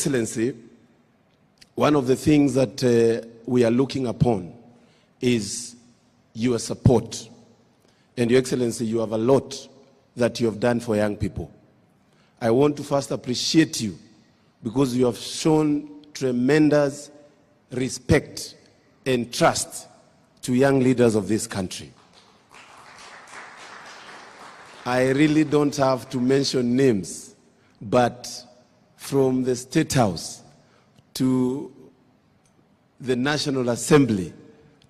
Excellency, one of the things that we are looking upon is your support. And Your Excellency, you have a lot that you have done for young people. I want to first appreciate you because you have shown tremendous respect and trust to young leaders of this country. I really don't have to mention names, but from the State House to the National Assembly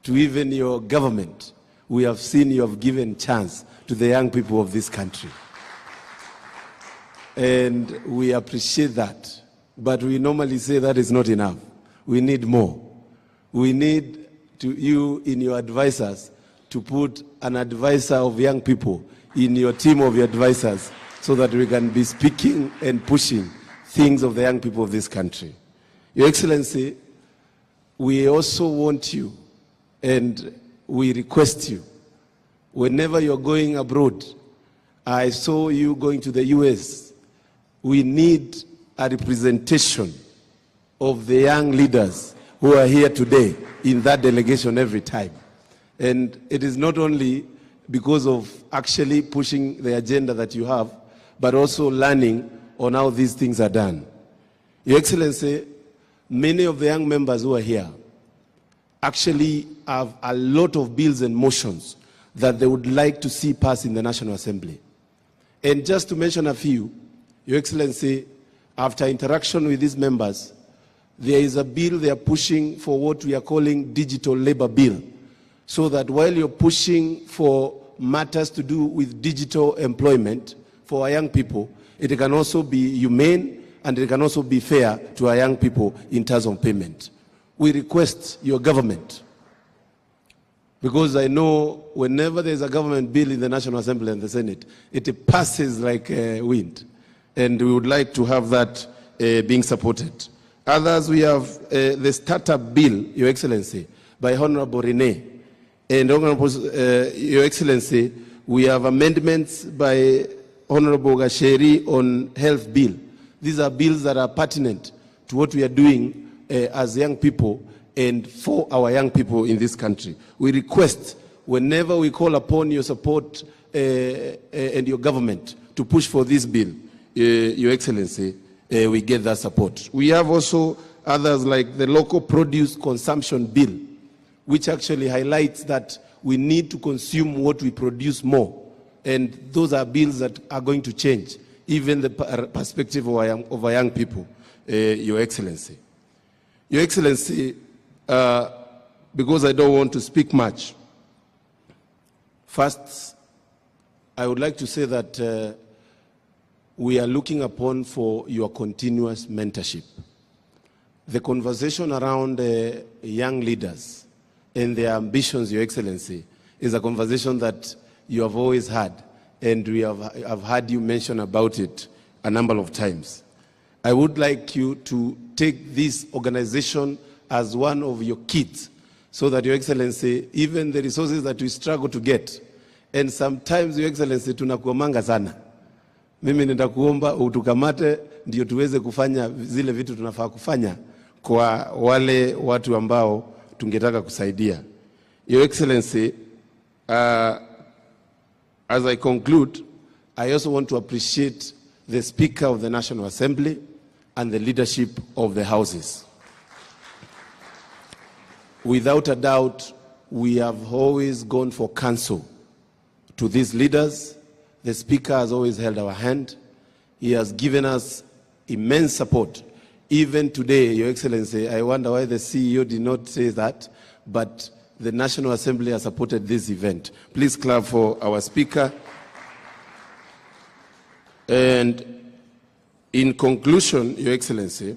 to even your government, we have seen you have given chance to the young people of this country. And we appreciate that. But we normally say that is not enough. We need more. We need you in your advisors to put an advisor of young people in your team of your advisors so that we can be speaking and pushing things of the young people of this country. Your Excellency, we also want you and we request you, whenever you're going abroad, I saw you going to the US, we need a representation of the young leaders who are here today in that delegation every time. And it is not only because of actually pushing the agenda that you have, but also learning on how these things are done. Your Excellency, many of the young members who are here actually have a lot of bills and motions that they would like to see passed in the National Assembly. And just to mention a few, Your Excellency, after interaction with these members, there is a bill they are pushing for what we are calling digital labor bill, so that while you're pushing for matters to do with digital employment for our young people, it can also be humane and it can also be fair to our young people in terms of payment. We request your government, because I know whenever there's a government bill in the National Assembly and the Senate, it passes like wind. And we would like to have that being supported. Others, we have the startup bill, Your Excellency, by Honorable Rene. And Honorable, Your Excellency, we have amendments by Honorable Gasheri on health bill. These are bills that are pertinent to what we are doing as young people and for our young people in this country. We request, whenever we call upon your support and your government to push for this bill, Your Excellency, we get that support. We have also others like the local produce consumption bill, which actually highlights that we need to consume what we produce more. And those are bills that are going to change even the perspective of our young people, Your Excellency. Your Excellency, because I don't want to speak much, first, I would like to say that we are looking upon for your continuous mentorship. The conversation around young leaders and their ambitions, Your Excellency, is a conversation that you have always had, and we have heard you mention about it a number of times. I would like you to take this organization as one of your kids, so that, Your Excellency, even the resources that we struggle to get, and sometimes, Your Excellency, tunakuomanga sana. Mimi nitakuomba utukamate ndio tuweze kufanya zile vitu tunafaa kufanya kwa wale watu ambao tungetaka kusaidia. Your Excellency, as I conclude, I also want to appreciate the Speaker of the National Assembly and the leadership of the houses. Without a doubt, we have always gone for counsel to these leaders. The Speaker has always held our hand. He has given us immense support. Even today, Your Excellency, I wonder why the CEO did not say that, but the National Assembly has supported this event. Please clap for our Speaker. And in conclusion, Your Excellency,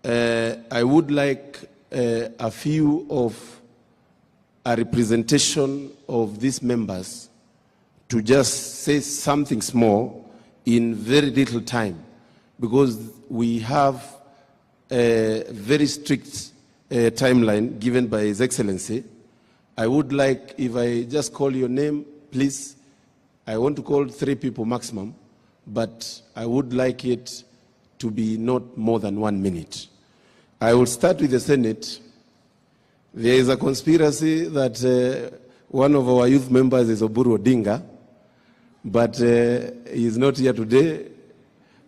I would like a few of a representation of these members to just say something small in very little time, because we have a very strict timeline given by His Excellency. I would like, if I just call your name, please, I want to call 3 people maximum, but I would like it to be not more than 1 minute. I will start with the Senate. There is a conspiracy that one of our youth members is Oburu Odinga, but he is not here today.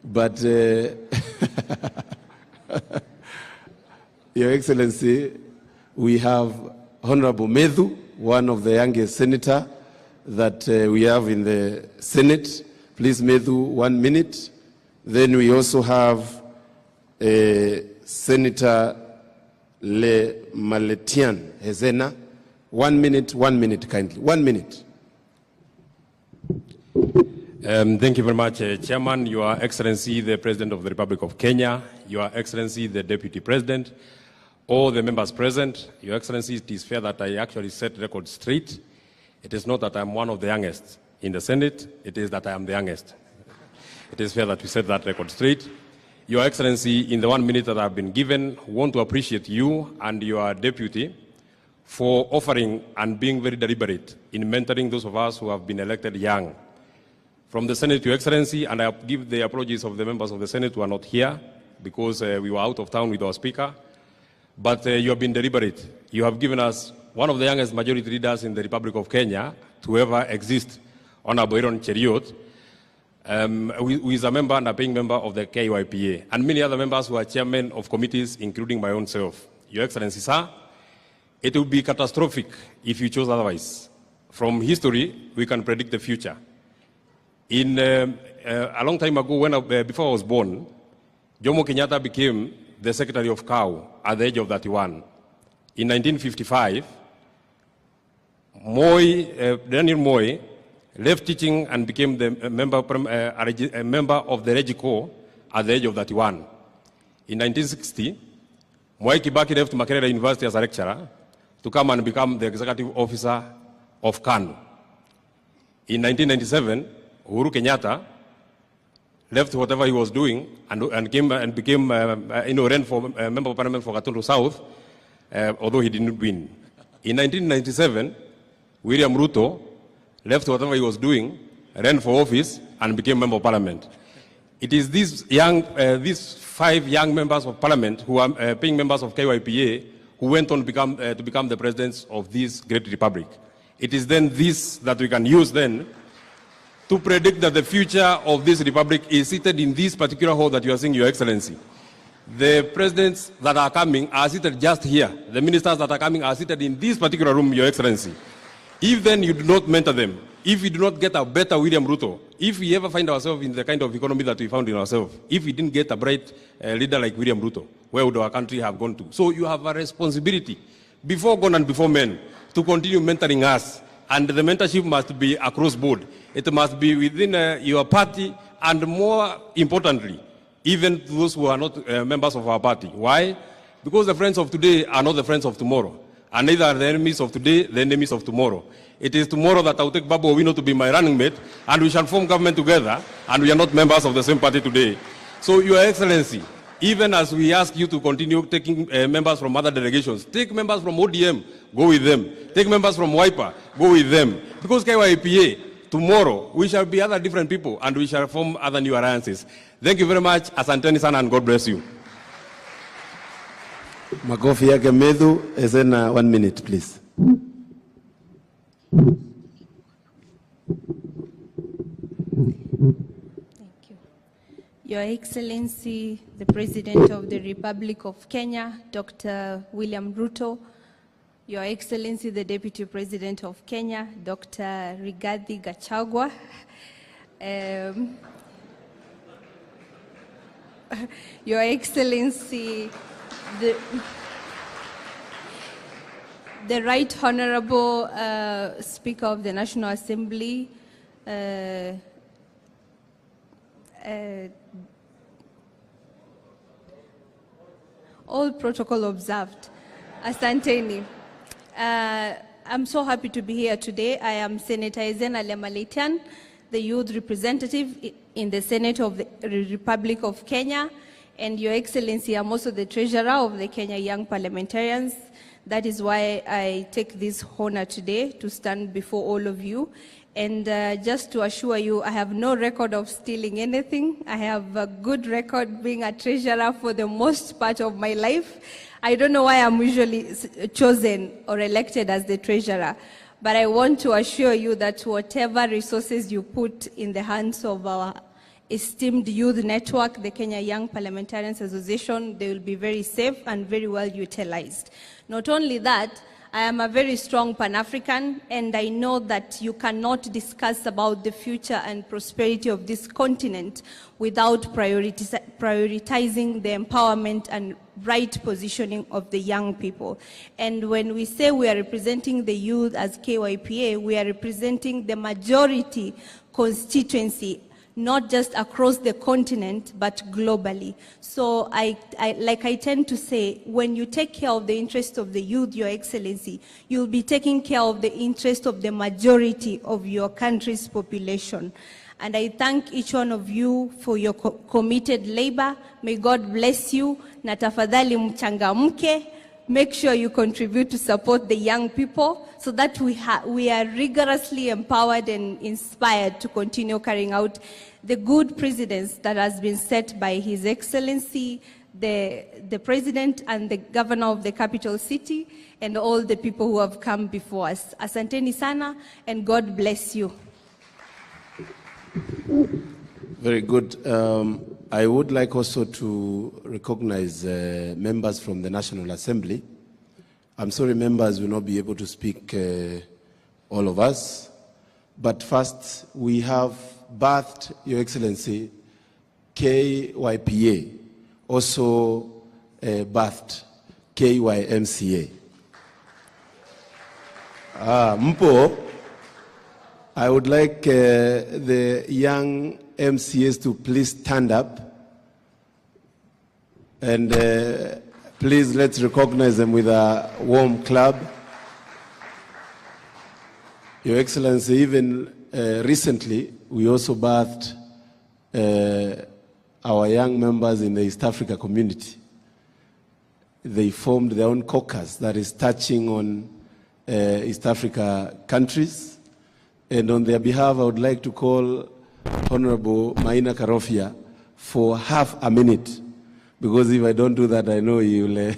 But Your Excellency, we have Honorable Medhu, one of the youngest senator that we have in the Senate. Please, Medhu, 1 minute. Then we also have Senator Le Maletian Hezena. 1 minute, kindly. 1 minute. Thank you very much, Chairman, Your Excellency, the President of the Republic of Kenya, Your Excellency, the Deputy President, all the members present. Your Excellency, it is fair that I actually set record straight. It is not that I'm one of the youngest in the Senate, it is that I am the youngest. It is fair that we set that record straight. Your Excellency, in the 1 minute that I've been given, I want to appreciate you and your deputy for offering and being very deliberate in mentoring those of us who have been elected young. From the Senate, Your Excellency, and I give the apologies of the members of the Senate who are not here because we were out of town with our Speaker, but you have been deliberate. You have given us one of the youngest majority leaders in the Republic of Kenya to ever exist, Honorable Aaron Cheriot, who is a member and a paying member of the KYPA, and many other members who are chairmen of committees, including my own self. Your Excellency, sir, it would be catastrophic if you chose otherwise. From history, we can predict the future. A long time ago, before I was born, Jomo Kenyatta became the Secretary of COW at the age of 31. In 1955, Daniel Moi left teaching and became the member of the Regico at the age of 31. In 1960, Mwai Kibaki left Makerere University as a lecturer to come and become the executive officer of KANU. In 1997, Uhuru Kenyatta left whatever he was doing and came and became ran for member of parliament for Gatundu South, although he didn't win. In 1997, William Ruto left whatever he was doing, ran for office, and became member of parliament. It is these 5 young members of parliament who are paying members of KYPA who went on to become the presidents of this great republic. It is then this that we can use then to predict that the future of this republic is seated in this particular hall that you are seeing, Your Excellency. The presidents that are coming are seated just here. The ministers that are coming are seated in this particular room, Your Excellency. If then you do not mentor them, if we do not get a better William Ruto, if we ever find ourselves in the kind of economy that we found in ourselves, if we didn't get a bright leader like William Ruto, where would our country have gone to? So you have a responsibility, before God and before men, to continue mentoring us. And the mentorship must be across board. It must be within your party, and more importantly, even those who are not members of our party. Why? Because the friends of today are not the friends of tomorrow. And neither are the enemies of today the enemies of tomorrow. It is tomorrow that I will take Babu Owino to be my running mate, and we shall form government together, and we are not members of the same party today. So, Your Excellency, even as we ask you to continue taking members from other delegations, take members from ODM, go with them. Take members from WIPA, go with them. Because KYPA, tomorrow, we shall be other different people, and we shall form other new alliances. Thank you very much. Asanteni sana, and God bless you. Makofi yake Medhu, Hezena, 1 minute, please. Your Excellency, the President of the Republic of Kenya, Dr. William Ruto, Your Excellency, the Deputy President of Kenya, Dr. Rigathi Gachagua, Your Excellency, the Right Honorable Speaker of the National Assembly, all protocol observed. Asanteni. I'm so happy to be here today. I am Senator Hezena Le Maletian, the youth representative in the Senate of the Republic of Kenya. And Your Excellency, I'm also the treasurer of the Kenya Young Parliamentarians. That is why I take this honor today to stand before all of you And just to assure you, I have no record of stealing anything. I have a good record being a treasurer for the most part of my life. I don't know why I'm usually chosen or elected as the treasurer, but I want to assure you that whatever resources you put in the hands of our esteemed youth network, the Kenya Young Parliamentarians Association, they will be very safe and very well utilized. Not only that, I am a very strong Pan-African, and I know that you cannot discuss about the future and prosperity of this continent without prioritizing the empowerment and right positioning of the young people. And when we say we are representing the youth as KYPA, we are representing the majority constituency, not just across the continent, but globally. So like I tend to say, when you take care of the interest of the youth, Your Excellency, you'll be taking care of the interest of the majority of your country's population. And I thank each one of you for your committed labor. May God bless you. Na tafadhali mchangamke. Make sure you contribute to support the young people so that we are rigorously empowered and inspired to continue carrying out the good precedents that has been set by His Excellency, the President and the Governor of the capital city, and all the people who have come before us. Asanteni sana, and God bless you. Very good. I would like also to recognize members from the National Assembly. I'm sorry members will not be able to speak, all of us. But first, we have birthed, Your Excellency, KYPA, also birthed KYMCA. Mpo, I would like the young MCAs to please stand up, and please let's recognize them with a warm clap. Your Excellency, even recently we also birthed our young members in the East Africa community. They formed their own caucus that is touching on East Africa countries, and on their behalf I would like to call Honorable Maina Karofia for half a minute, because if I don't do that, I know he will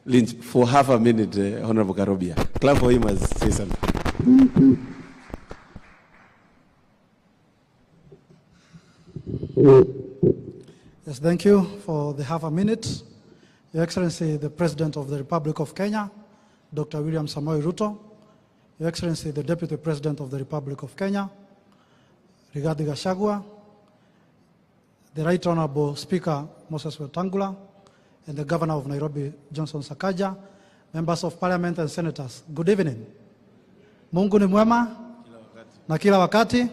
lynch. For half a minute, Honorable Karofia. Clap for him as say something. Yes, thank you for the half a minute. Your Excellency, the President of the Republic of Kenya, Dr. William Samoei Ruto, Your Excellency, the Deputy President of the Republic of Kenya, Rigathi Gachagua, the Right Honorable Speaker Moses Wetangula, and the Governor of Nairobi, Johnson Sakaja, members of Parliament and Senators, good evening. Mungu ni mwema na kila wakati.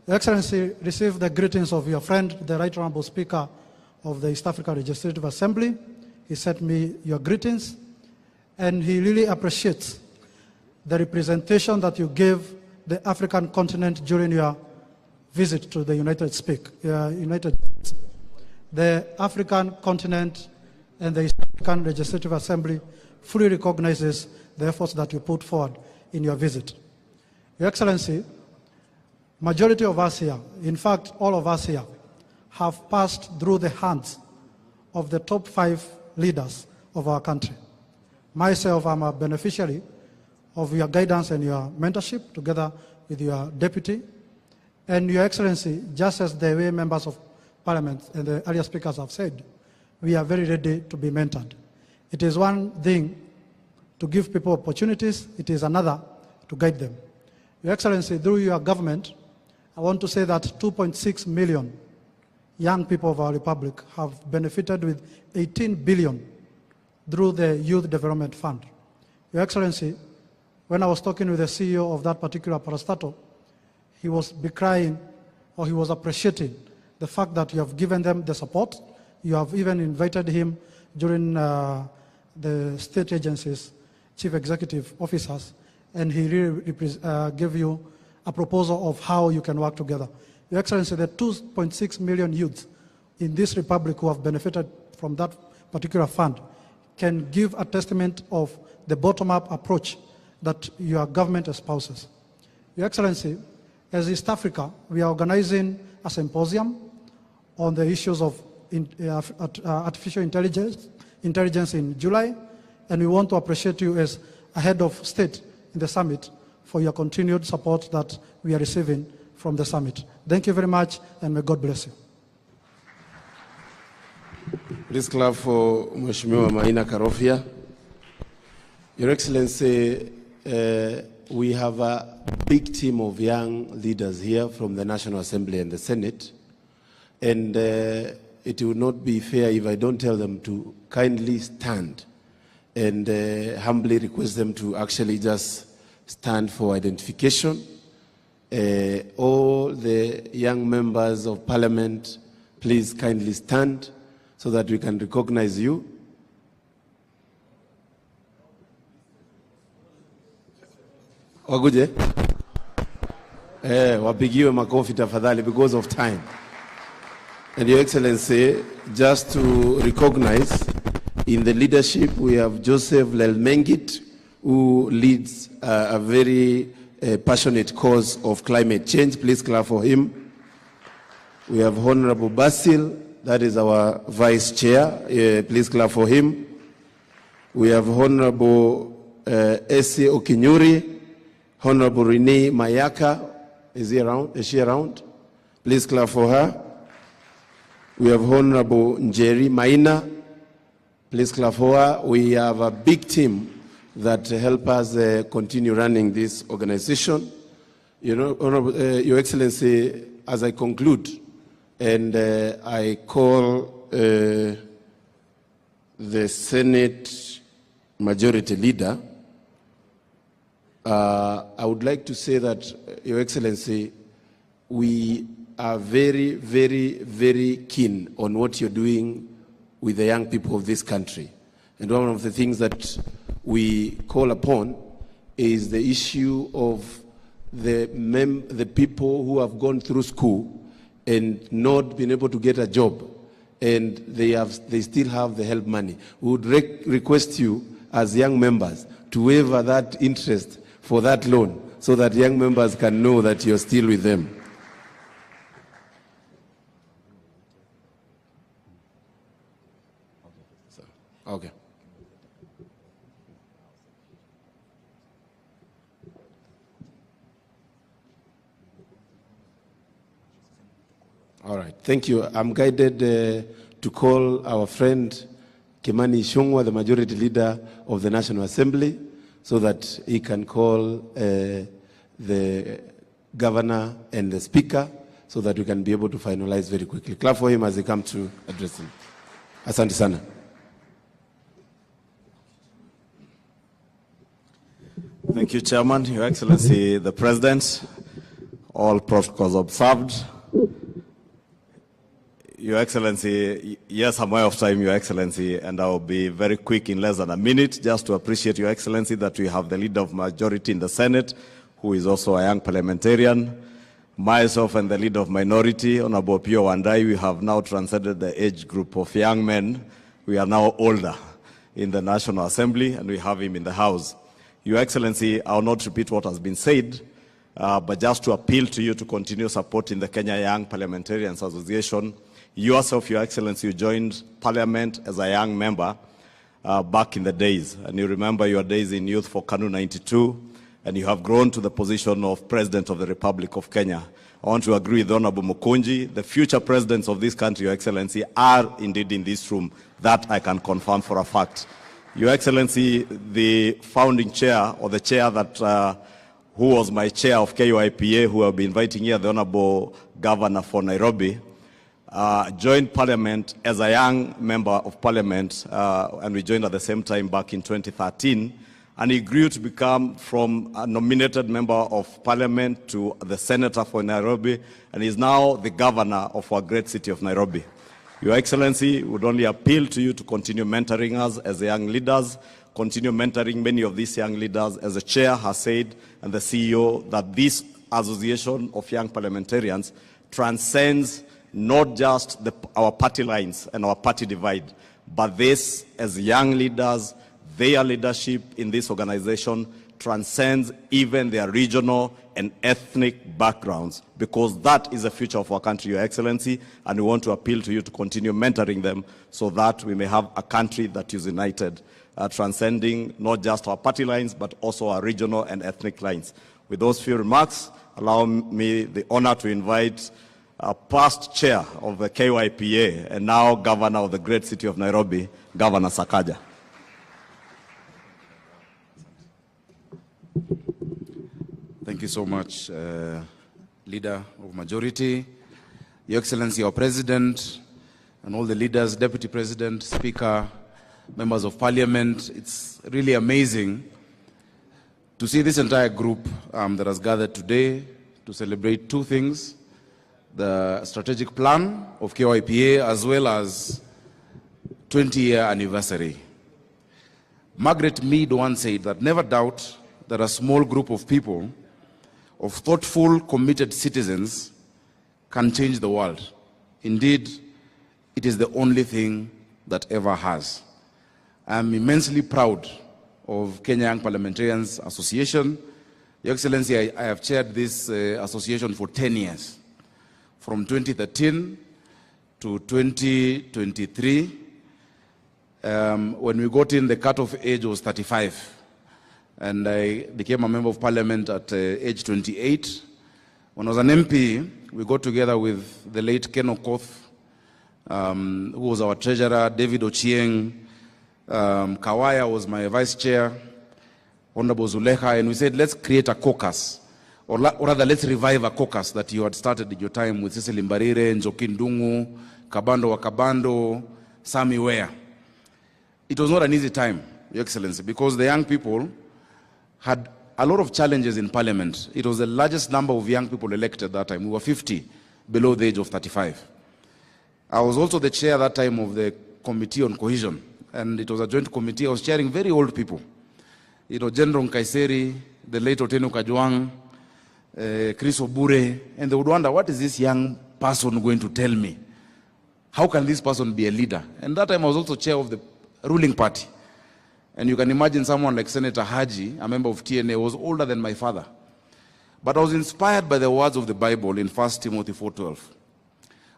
Your Excellency, receive the greetings of your friend, the Right Honorable Speaker of the East Africa Legislative Assembly. He sent me your greetings, and he really appreciates the representation that you gave the African continent during your visit to the United States. The African continent and the East African Legislative Assembly fully recognizes the efforts that you put forward in your visit. Your Excellency, majority of us here, in fact, all of us here, have passed through the hands of the top 5 leaders of our country. Myself, I'm a beneficiary of your guidance and your mentorship, together with your deputy. And Your Excellency, just as the way members of Parliament and the earlier speakers have said, we are very ready to be mentored. It is one thing to give people opportunities, it is another to guide them. Your Excellency, through your government, I want to say that 2.6 million young people of our republic have benefited with 18 billion through the Youth Development Fund. Your Excellency, when I was talking with the CEO of that particular parastatal, he was decrying, or he was appreciating the fact that you have given them the support. You have even invited him during the state agencies, chief executive officers, and he really gave you a proposal of how you can work together. Your Excellency, the 2.6 million youths in this republic who have benefited from that particular fund can give a testament of the bottom-up approach that your government espouses. Your Excellency, as East Africa, we are organizing a symposium on the issues of artificial intelligence in July, and we want to appreciate you as a head of state in the summit for your continued support that we are receiving from the summit. Thank you very much, and may God bless you. Please clap for Mheshimiwa Maina Karofia. Your Excellency, we have a big team of young leaders here from the National Assembly and the Senate, and it would not be fair if I don't tell them to kindly stand and humbly request them to actually just stand for identification. All the young members of Parliament, please kindly stand so that we can recognize you. Waguje? Wapigiwe makofi tafadhali because of time. And Your Excellency, just to recognize, in the leadership we have Joseph Lelmengit, who leads a very passionate cause of climate change. Please clap for him. We have Honorable Basil, that is our Vice Chair. Please clap for him. We have Honorable Essie Okinyuri, Honorable Renee Mayaka. Is he around? Is she around? Please clap for her. We have Honorable Njeri Maina. Please clap for her. We have a big team that help us continue running this organization. You know, Honorable, Your Excellency, as I conclude, and I call the Senate Majority Leader, I would like to say that, Your Excellency, we are very, very, very keen on what you're doing with the young people of this country. And one of the things that we call upon is the issue of the people who have gone through school and not been able to get a job, and they still have the help money. We would request you as young members to waiver that interest for that loan so that young members can know that you're still with them. Okay. All right, thank you. I'm guided to call our friend Kimani Ichung'wah, the Majority Leader of the National Assembly, so that he can call the Governor and the Speaker so that we can be able to finalize very quickly. Clap for him as he comes to address him. Asante sana. Thank you, Chairman, Your Excellency, the President, all protocols observed. Your Excellency, yes, I'm aware of time, Your Excellency, and I'll be very quick in less than a minute, just to appreciate, Your Excellency, that we have the leader of majority in the Senate, who is also a young parliamentarian. Myself and the leader of minority, Honorable Pio Wandai, we have now transcended the age group of young men. We are now older in the National Assembly, and we have him in the House. Your Excellency, I will not repeat what has been said, but just to appeal to you to continue supporting the Kenya Young Parliamentarians Association. Yourself, Your Excellency, you joined Parliament as a young member back in the days, and you remember your days in youth for KANU 92, and you have grown to the position of President of the Republic of Kenya. I want to agree with Honorable Mukunji. The future presidents of this country, Your Excellency, are indeed in this room. That I can confirm for a fact. Your Excellency, the founding chair, or the chair that, who was my chair of KYPA, who I'll be inviting here, the Honorable Governor for Nairobi, joined Parliament as a young member of Parliament, and we joined at the same time back in 2013, and he grew to become from a nominated member of Parliament to the Senator for Nairobi, and is now the Governor of our great city of Nairobi. Your Excellency, would only appeal to you to continue mentoring us as young leaders, continue mentoring many of these young leaders. As the Chair has said, and the CEO, that this association of young parliamentarians transcends not just our party lines and our party divide, but this, as young leaders, their leadership in this organization transcends even their regional and ethnic backgrounds, because that is the future of our country, Your Excellency, and we want to appeal to you to continue mentoring them so that we may have a country that is united, transcending not just our party lines, but also our regional and ethnic lines. With those few remarks, allow me the honor to invite our past chair of the KYPA and now governor of the great city of Nairobi, Governor Sakaja. Thank you so much, Leader of Majority, Your Excellency, our President, and all the leaders, Deputy President, Speaker, Members of Parliament. It's really amazing to see this entire group that has gathered today to celebrate two things: the strategic plan of KYPA as well as 20-year anniversary. Margaret Mead once said that never doubt that a small group of people, of thoughtful, committed citizens, can change the world. Indeed, it is the only thing that ever has. I am immensely proud of Kenya Young Parliamentarians Association. Your Excellency, I have chaired this association for 10 years, from 2013 to 2023. When we got in, the cutoff age was 35. And I became a member of parliament at age 28. When I was an MP, we got together with the late Ken Okoth, who was our treasurer, David Ochieng, Kawaya was my vice chair, Honorable Zuleha, and we said, let's create a caucus, or rather, let's revive a caucus that you had started at your time with Cecil Mbarire, Njoki Ndung'u, Kabando Wakabando, Sami Wea. It was not an easy time, Your Excellency, because the young people had a lot of challenges in parliament. It was the largest number of young people elected that time. We were 50 below the age of 35. I was also the chair that time of the Committee on Cohesion, and it was a joint committee. I was chairing very old people. You know, General Nkaiseri, the late Oteno Kajwang, Chris Obure, and they would wonder, what is this young person going to tell me? How can this person be a leader? And that time I was also chair of the ruling party. And you can imagine someone like Senator Haji, a member of TNA, was older than my father. But I was inspired by the words of the Bible in 1 Timothy 4:12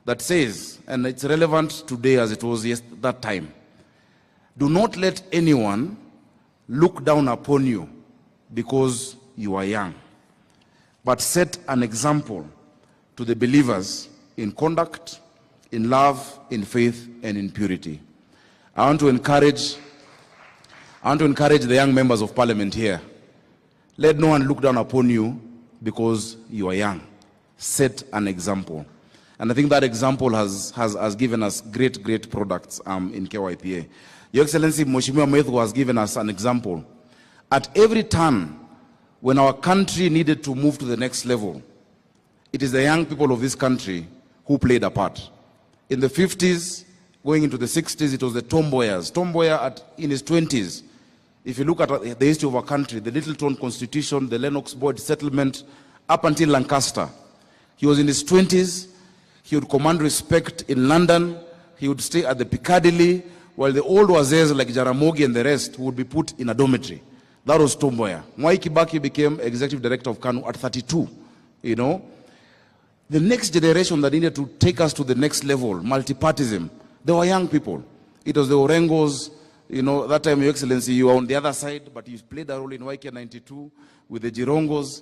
that says, and it's relevant today as it was that time, do not let anyone look down upon you because you are young, but set an example to the believers in conduct, in love, in faith, and in purity. I want to encourage the young members of parliament here. Let no one look down upon you because you are young. Set an example. And I think that example has given us great products in KYPA. Your Excellency, Mheshimiwa Methu has given us an example. At every turn, when our country needed to move to the next level, it is the young people of this country who played a part. In the 50s, going into the 60s, it was the tomboyers. Tomboya in his 20s. If you look at the history of our country, the Littleton Constitution, the Lennox Boyd settlement, up until Lancaster, he was in his 20s. He would command respect in London. He would stay at the Piccadilly, while the old wazers like Jaramogi and the rest would be put in a dormitory. That was Tomboya. Mwai Kibaki became executive director of KANU at 32. You know, the next generation that needed to take us to the next level, multipartism, they were young people. It was the Orengos. You know, that time, Your Excellency, you were on the other side, but you played a role in YK 92 with the Jirongos.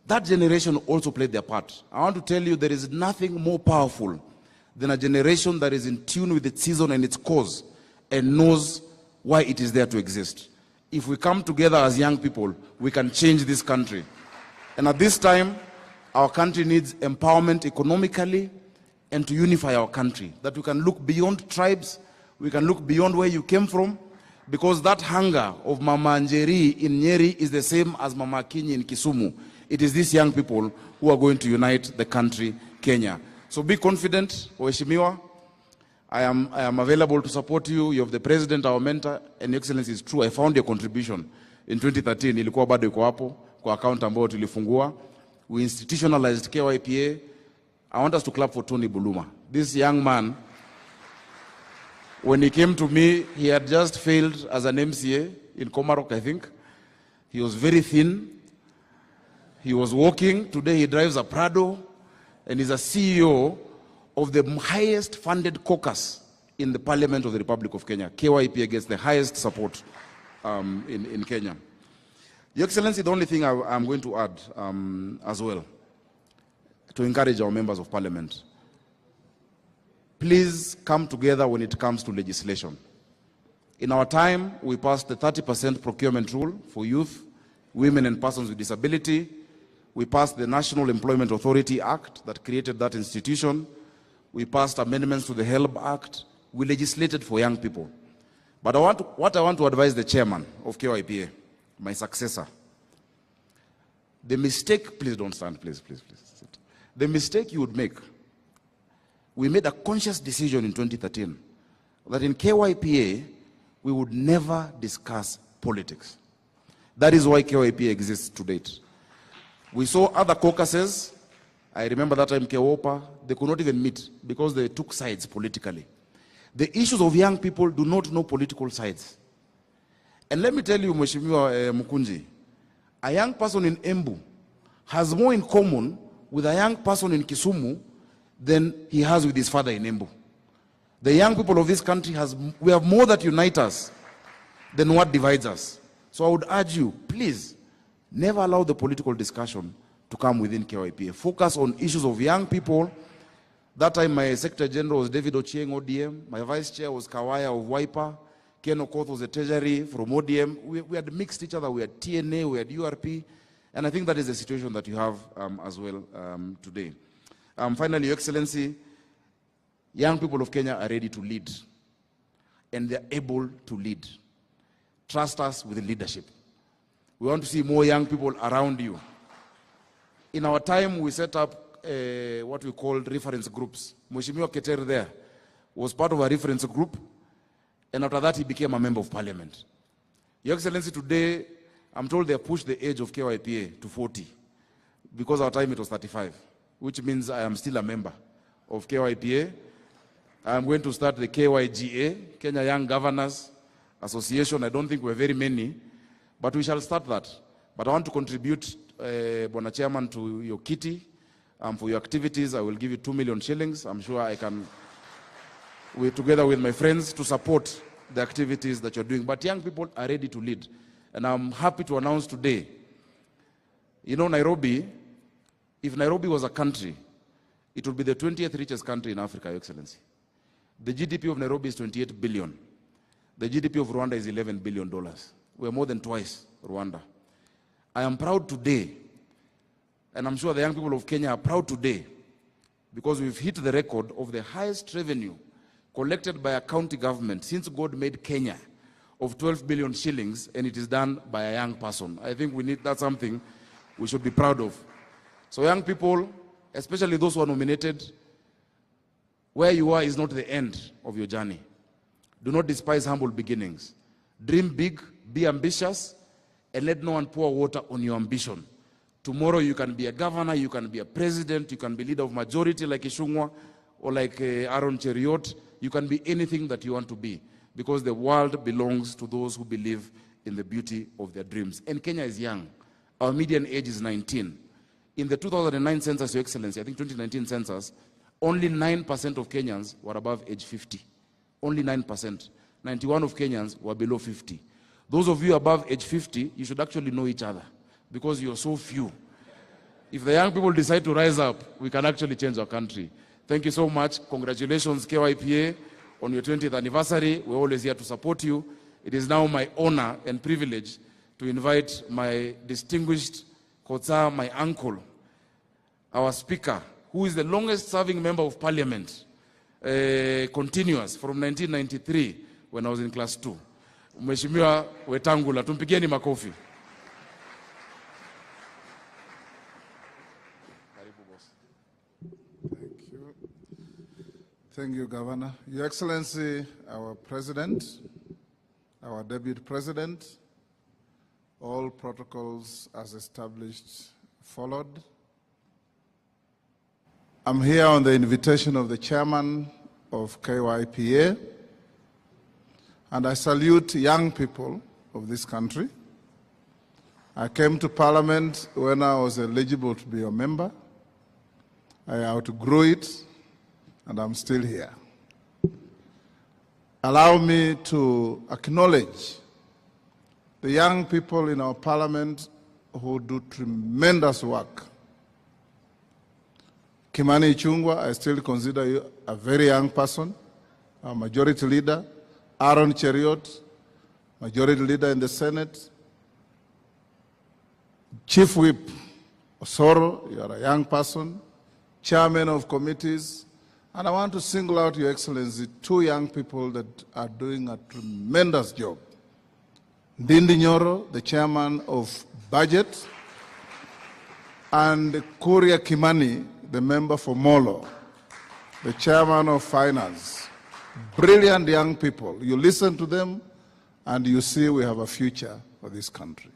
That generation also played their part. I want to tell you, there is nothing more powerful than a generation that is in tune with its season and its cause and knows why it is there to exist. If we come together as young people, we can change this country. And at this time, our country needs empowerment economically and to unify our country, that we can look beyond tribes, we can look beyond where you came from, because that hunger of Mama Njeri in Nyeri is the same as Mama Akinyi in Kisumu. It is these young people who are going to unite the country, Kenya. So be confident, Waheshimiwa. I am available to support you. You have the president, our mentor, and Your Excellency, is true. I found your contribution in 2013. Ilikuwa bado iko hapo kwa account ambayo tulifungua. We institutionalized KYPA. I want us to clap for Tony Buluma. This young man, when he came to me, he had just failed as an MCA in Komarok, I think. He was very thin. He was walking. Today he drives a Prado and is a CEO of the highest funded caucus in the Parliament of the Republic of Kenya. KYPA gets the highest support in Kenya. Your Excellency, the only thing I'm going to add as well, to encourage our members of Parliament, please come together when it comes to legislation. In our time, we passed the 30% procurement rule for youth, women and persons with disability. We passed the National Employment Authority Act that created that institution. We passed amendments to the HELB Act. We legislated for young people. But what I want to advise the chairman of KYPA, my successor, the mistake, please don't stand, please. The mistake you would make, we made a conscious decision in 2013 that in KYPA, we would never discuss politics. That is why KYPA exists to date. We saw other caucuses. I remember that time KEWOPA, they could not even meet because they took sides politically. The issues of young people do not know political sides. And let me tell you, Mheshimiwa Mukunji, a young person in Embu has more in common with a young person in Kisumu than he has with his father in Embu. The young people of this country, we have more that unite us than what divides us. So I would urge you, please, never allow the political discussion to come within KYPA. Focus on issues of young people. That time my Secretary General was David Ochieng, ODM. My Vice Chair was Kawaya of WIPA. Ken Okoth was the Treasury from ODM. We had mixed each other. We had TNA, we had URP. And I think that is the situation that you have as well today. Finally, Your Excellency, young people of Kenya are ready to lead. And they're able to lead. Trust us with the leadership. We want to see more young people around you. In our time, we set up what we called reference groups. Mheshimiwa Keter there was part of a reference group, and after that, he became a member of Parliament. Your Excellency, today, I'm told they have pushed the age of KYPA to 40, because our time it was 35, which means I am still a member of KYPA. I'm going to start the KYGA, Kenya Young Governors Association. I don't think we're very many, but we shall start that. But I want to contribute, Bwana Chairman, to your kitty. For your activities, I will give you 2 million shillings. I'm sure I can, together with my friends, to support the activities that you're doing. But young people are ready to lead. And I'm happy to announce today, you know, Nairobi, if Nairobi was a country, it would be the 20th richest country in Africa, Your Excellency. The GDP of Nairobi is 28 billion. The GDP of Rwanda is $11 billion. We're more than twice Rwanda. I am proud today, and I'm sure the young people of Kenya are proud today, because we've hit the record of the highest revenue collected by a county government since God made Kenya of 12 billion shillings, and it is done by a young person. I think that's something we should be proud of. So young people, especially those who are nominated, where you are is not the end of your journey. Do not despise humble beginnings. Dream big, be ambitious, and let no one pour water on your ambition. Tomorrow you can be a governor, you can be a president, you can be leader of majority like Ishungwa or like Aaron Cheriot. You can be anything that you want to be, because the world belongs to those who believe in the beauty of their dreams. And Kenya is young. Our median age is 19. In the 2009 census, Your Excellency, I think 2019 census, only 9% of Kenyans were above age 50. Only 9%. 91 of Kenyans were below 50. Those of you above age 50, you should actually know each other, because you're so few. If the young people decide to rise up, we can actually change our country. Thank you so much. Congratulations, KYPA, on your 20th anniversary. We're always here to support you. It is now my honor and privilege to invite my distinguished Kotsa, my uncle, our speaker, who is the longest serving member of Parliament, continuous from 1993 when I was in class 2. Mheshimiwa Wetangula, tumpigieni makofi. Thank you. Thank you, Governor. Your Excellency, our President, our Deputy President, all protocols as established followed. I'm here on the invitation of the Chairman of KYPA, and I salute young people of this country I came to Parliament when I was eligible to be a member. I outgrew it, and I'm still here. Allow me to acknowledge the young people in our Parliament who do tremendous work. Kimani Ichung'wah, I still consider you a very young person, our majority leader. Aaron Cheriot, majority leader in the Senate. Chief Whip Osoro, you are a young person. Chairman of committees. And I want to single out, Your Excellency, two young people that are doing a tremendous job. Ndindi Nyoro, the chairman of budget, and Kuria Kimani, the member for Molo, the chairman of finance. Brilliant young people. You listen to them and you see we have a future for this country.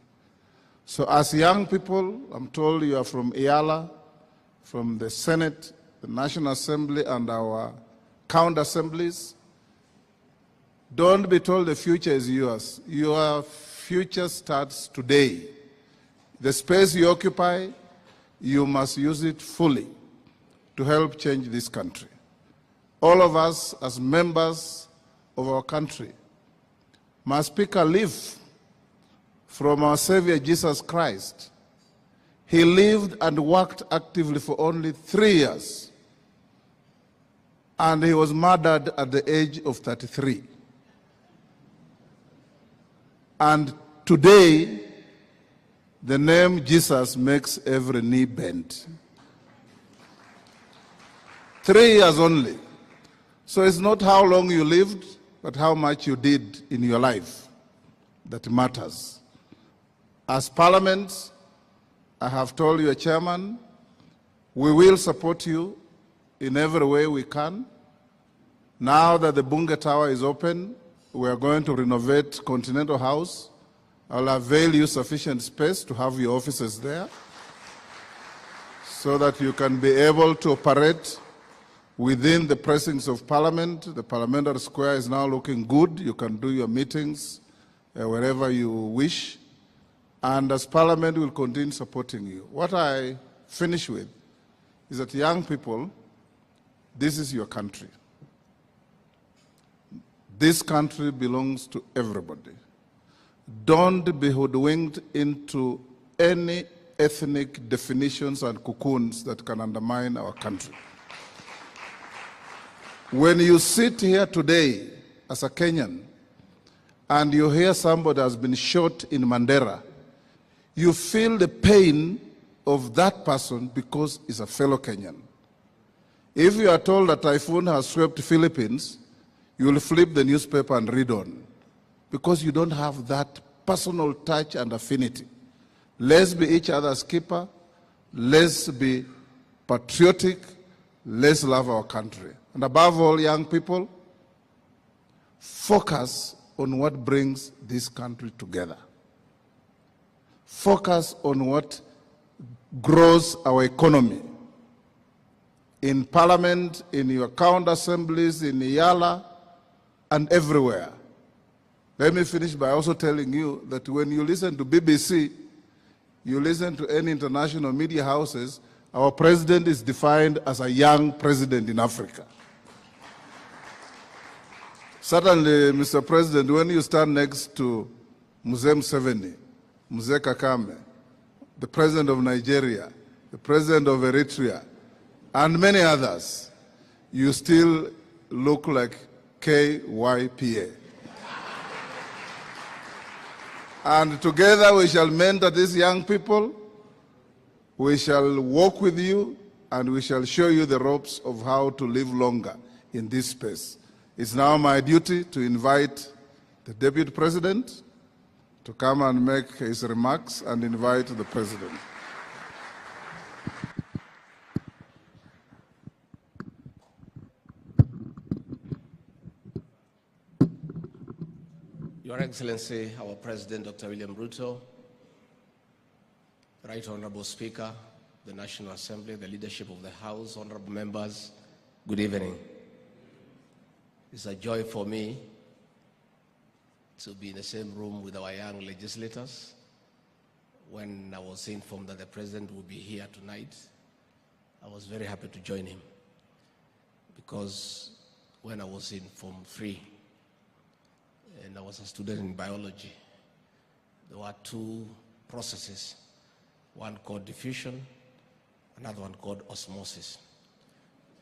So as young people, I'm told you are from IALA, from the Senate, the National Assembly, and our county assemblies. Don't be told the future is yours. Your future starts today. The space you occupy, you must use it fully to help change this country. All of us, as members of our country, must pick a leaf from our Savior Jesus Christ. He lived and worked actively for only 3 years, and he was murdered at the age of 33. And today, the name Jesus makes every knee bend. 3 years only. So it's not how long you lived, but how much you did in your life that matters. As Parliament, I have told your chairman, we will support you in every way we can. Now that the Bunge Tower is open, we are going to renovate Continental House. I'll avail you sufficient space to have your offices there so that you can be able to operate within the precincts of Parliament. The Parliamentary Square is now looking good. You can do your meetings wherever you wish. And as Parliament, we'll continue supporting you. What I finish with is that young people, this is your country. This country belongs to everybody. Don't be hoodwinked into any ethnic definitions and cocoons that can undermine our country. When you sit here today as a Kenyan and you hear somebody has been shot in Mandera, you feel the pain of that person because he's a fellow Kenyan. If you are told that typhoon has swept the Philippines, you will flip the newspaper and read on because you don't have that personal touch and affinity. Let's be each other's keeper. Let's be patriotic. Let's love our country. And above all, young people, focus on what brings this country together. Focus on what grows our economy. In Parliament, in your county assemblies, in IALA, and everywhere. Let me finish by also telling you that when you listen to BBC, you listen to any international media houses, our president is defined as a young president in Africa. Certainly, Mr. President, when you stand next to Mzee Museveni, Mzee Kakame, the president of Nigeria, the president of Eritrea, and many others, you still look like KYPA. And together we shall mentor these young people, we shall walk with you, and we shall show you the ropes of how to live longer in this space. It's now my duty to invite the Deputy President to come and make his remarks and invite the President. Your Excellency, our President, Dr. William RUTO, Right Honorable Speaker, the National Assembly, the leadership of the House, honorable members, good evening. It's a joy for me to be in the same room with our young legislators, when I was informed that the president would be here tonight, I was very happy to join him, because when I was in Form 3 and I was a student in biology, there were two processes, one called diffusion, another one called osmosis.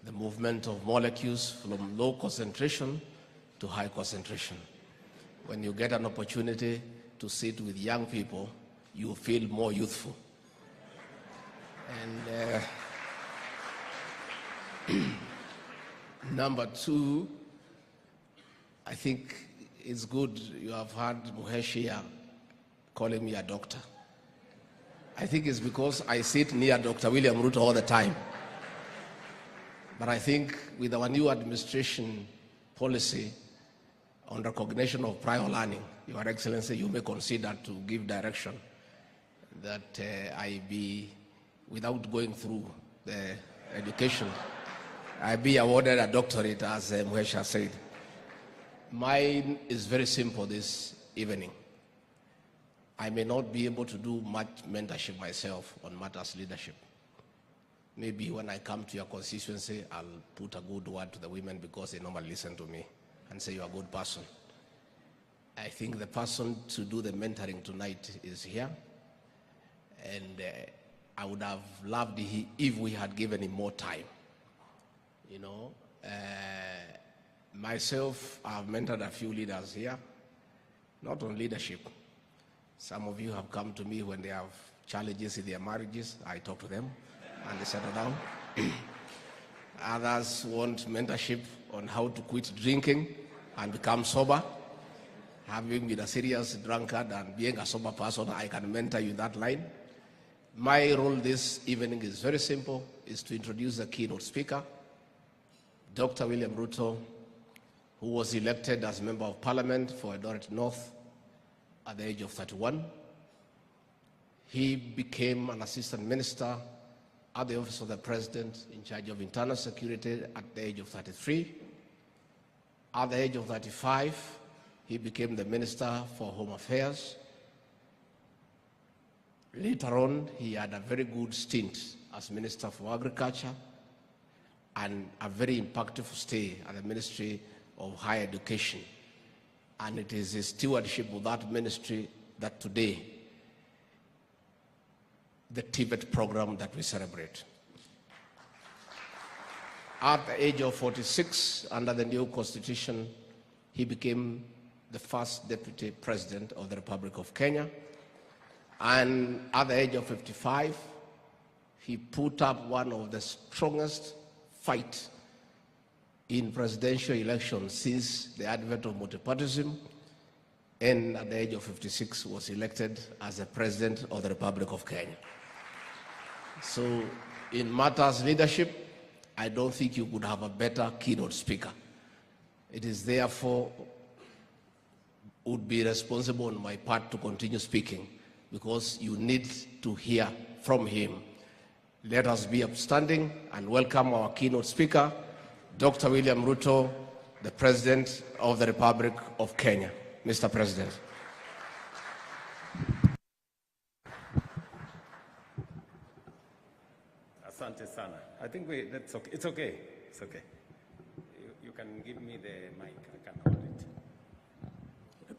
The movement of molecules from low concentration to high concentration. When you get an opportunity to sit with young people, you feel more youthful. And number two, I think it's good you have heard Muhesh here calling me a doctor. I think it's because I sit near Dr. William RUTO all the time. But I think with our new administration policy on recognition of prior learning, Your Excellency, you may consider to give direction that I be, without going through the education, I be awarded a doctorate, as Muhesh has said. Mine is very simple this evening. I may not be able to do much mentorship myself on matters leadership. Maybe when I come to your constituency, I'll put a good word to the women because they normally listen to me and say you're a good person. I think the person to do the mentoring tonight is here. And I would have loved if we had given him more time. You know, myself, I've mentored a few leaders here, not on leadership. Some of you have come to me when they have challenges in their marriages. I talk to them and they settle down. Others want mentorship on how to quit drinking and become sober. Having been a serious drunkard and being a sober person, I can mentor you in that line. My role this evening is very simple, is to introduce the keynote speaker, Dr. William RUTO, who was elected as Member of Parliament for Eldoret North at the age of 31. He became an assistant minister at the office of the President in charge of internal security at the age of 33. At the age of 35, he became the Minister for Home Affairs. Later on, he had a very good stint as Minister for Agriculture and a very impactful stay at the Ministry of Higher Education. And it is his stewardship of that ministry that today, the Tibet program that we celebrate. At the age of 46, under the new constitution, he became the first deputy president of the Republic of Kenya. And at the age of 55, he put up one of the strongest fights in presidential elections since the advent of multipartyism, and at the age of 56 was elected as the president of the Republic of Kenya. So in matters leadership, I don't think you could have a better keynote speaker. It is therefore would be responsible on my part to continue speaking because you need to hear from him. Let us be upstanding and welcome our keynote speaker, Dr. William RUTO, the President of the Republic of Kenya. Mr. President. Asante sana. I think that's okay. It's okay. It's okay. You can give me the mic. I can hold it.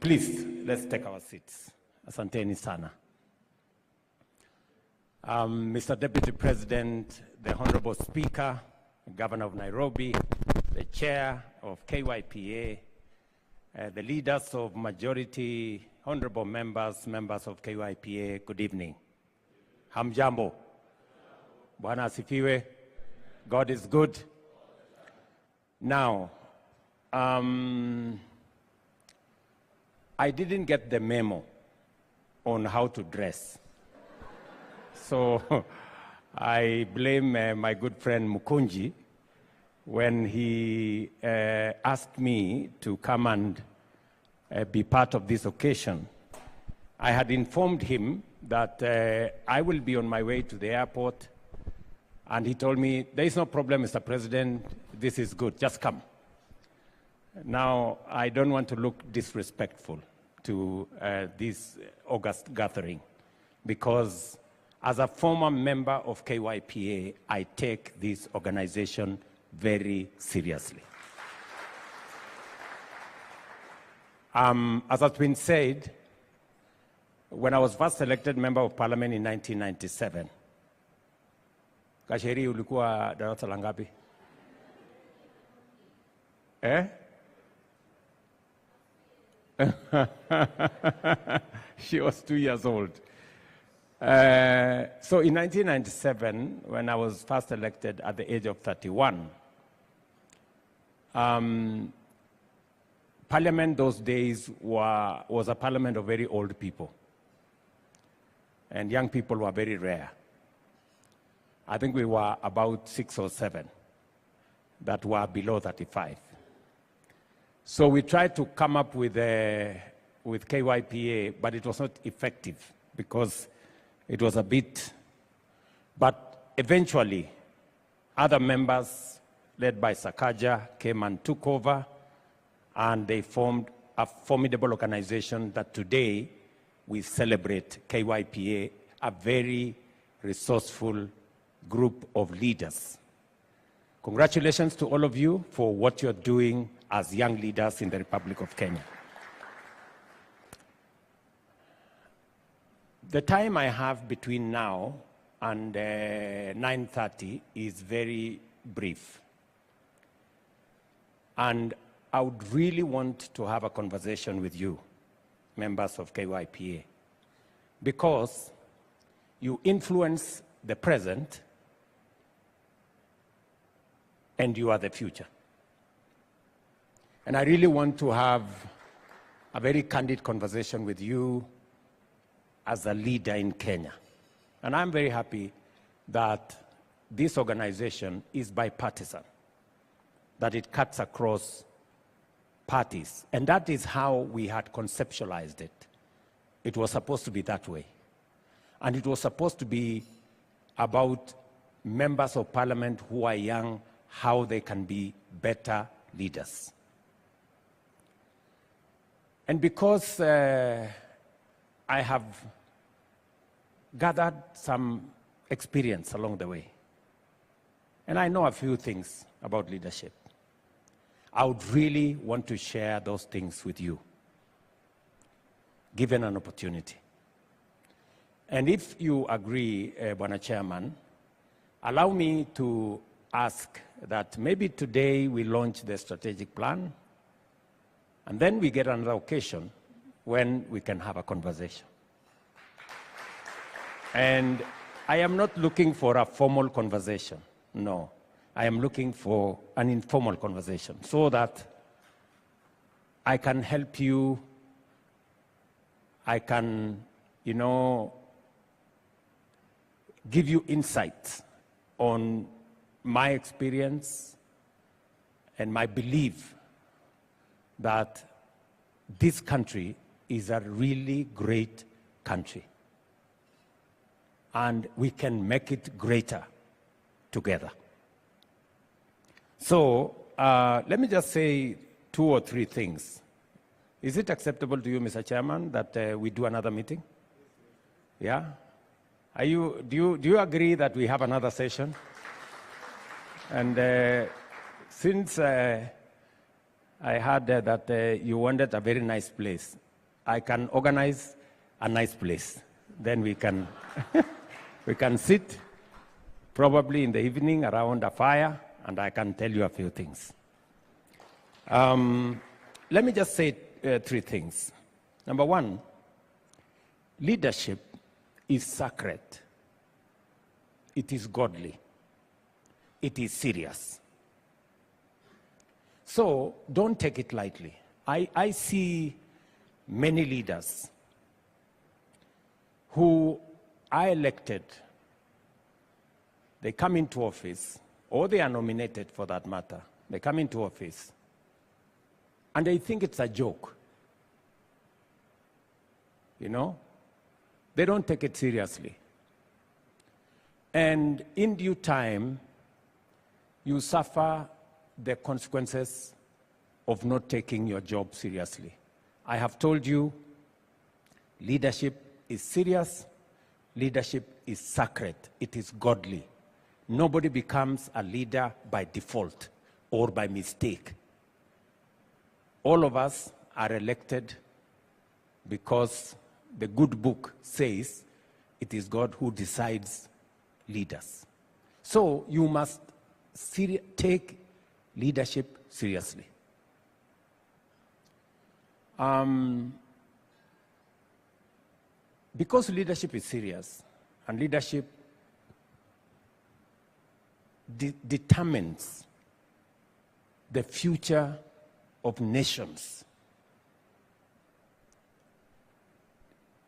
Please, let's take our seats. Asanteni sana. Mr. Deputy President, the Honorable Speaker, Governor of Nairobi, the Chair of KYPA, the leaders of majority, honorable members, members of KYPA, good evening. Hamjambo. Bwana asifiwe. God is good. Now, I didn't get the memo on how to dress. So I blame my good friend Mukunji when he asked me to come and be part of this occasion. I had informed him that I will be on my way to the airport, and he told me, there is no problem, Mr. President, this is good, just come. Now, I don't want to look disrespectful to this August gathering. because as a former member of KYPA, I take this organization very seriously. As has been said, when I was first elected member of parliament in 1997, Kasheri ulikuwa darasa la ngapi? She was 2 years old. So in 1997, when I was first elected at the age of 31, Parliament those days was a parliament of very old people. And young people were very rare. I think we were about 6 or 7 that were below 35. So we tried to come up with KYPA, but it was not effective because it was a bit, but eventually other members led by Sakaja came and took over, and they formed a formidable organization that today we celebrate KYPA, a very resourceful group of leaders. Congratulations to all of you for what you're doing as young leaders in the Republic of Kenya. The time I have between now and 9:30 is very brief. And I would really want to have a conversation with you, members of KYPA, because you influence the present and you are the future. And I really want to have a very candid conversation with you as a leader in Kenya. And I'm very happy that this organization is bipartisan, that it cuts across parties. And that is how we had conceptualized it. It was supposed to be that way. And it was supposed to be about members of parliament who are young, how they can be better leaders. And because I have gathered some experience along the way, and I know a few things about leadership, I would really want to share those things with you, given an opportunity. And if you agree, Bwana Chairman, allow me to ask that maybe today we launch the strategic plan, and then we get another occasion when we can have a conversation. And I am not looking for a formal conversation, no. I am looking for an informal conversation so that I can help you, I can, give you insights on my experience and my belief that this country is a really great country. And we can make it greater together. So let me just say 2 or 3 things. Is it acceptable to you, Mr. Chairman, that we do another meeting? Yeah? Do you agree that we have another session? And since I heard that you wanted a very nice place, I can organize a nice place. Then we can, we can sit probably in the evening around a fire, and I can tell you a few things. Let me just say 3 things. Number 1, leadership is sacred. It is godly. It is serious. So don't take it lightly. I see many leaders who are elected, they come into office, or they are nominated for that matter. They come into office, and they think it's a joke. They don't take it seriously. And in due time, you suffer the consequences of not taking your job seriously. I have told you, leadership is serious. leadership is sacred, it is godly. Nobody becomes a leader by default or by mistake. All of us are elected because the good book says it is God who decides leaders. So you must take leadership seriously. Because leadership is serious, and leadership determines the future of nations.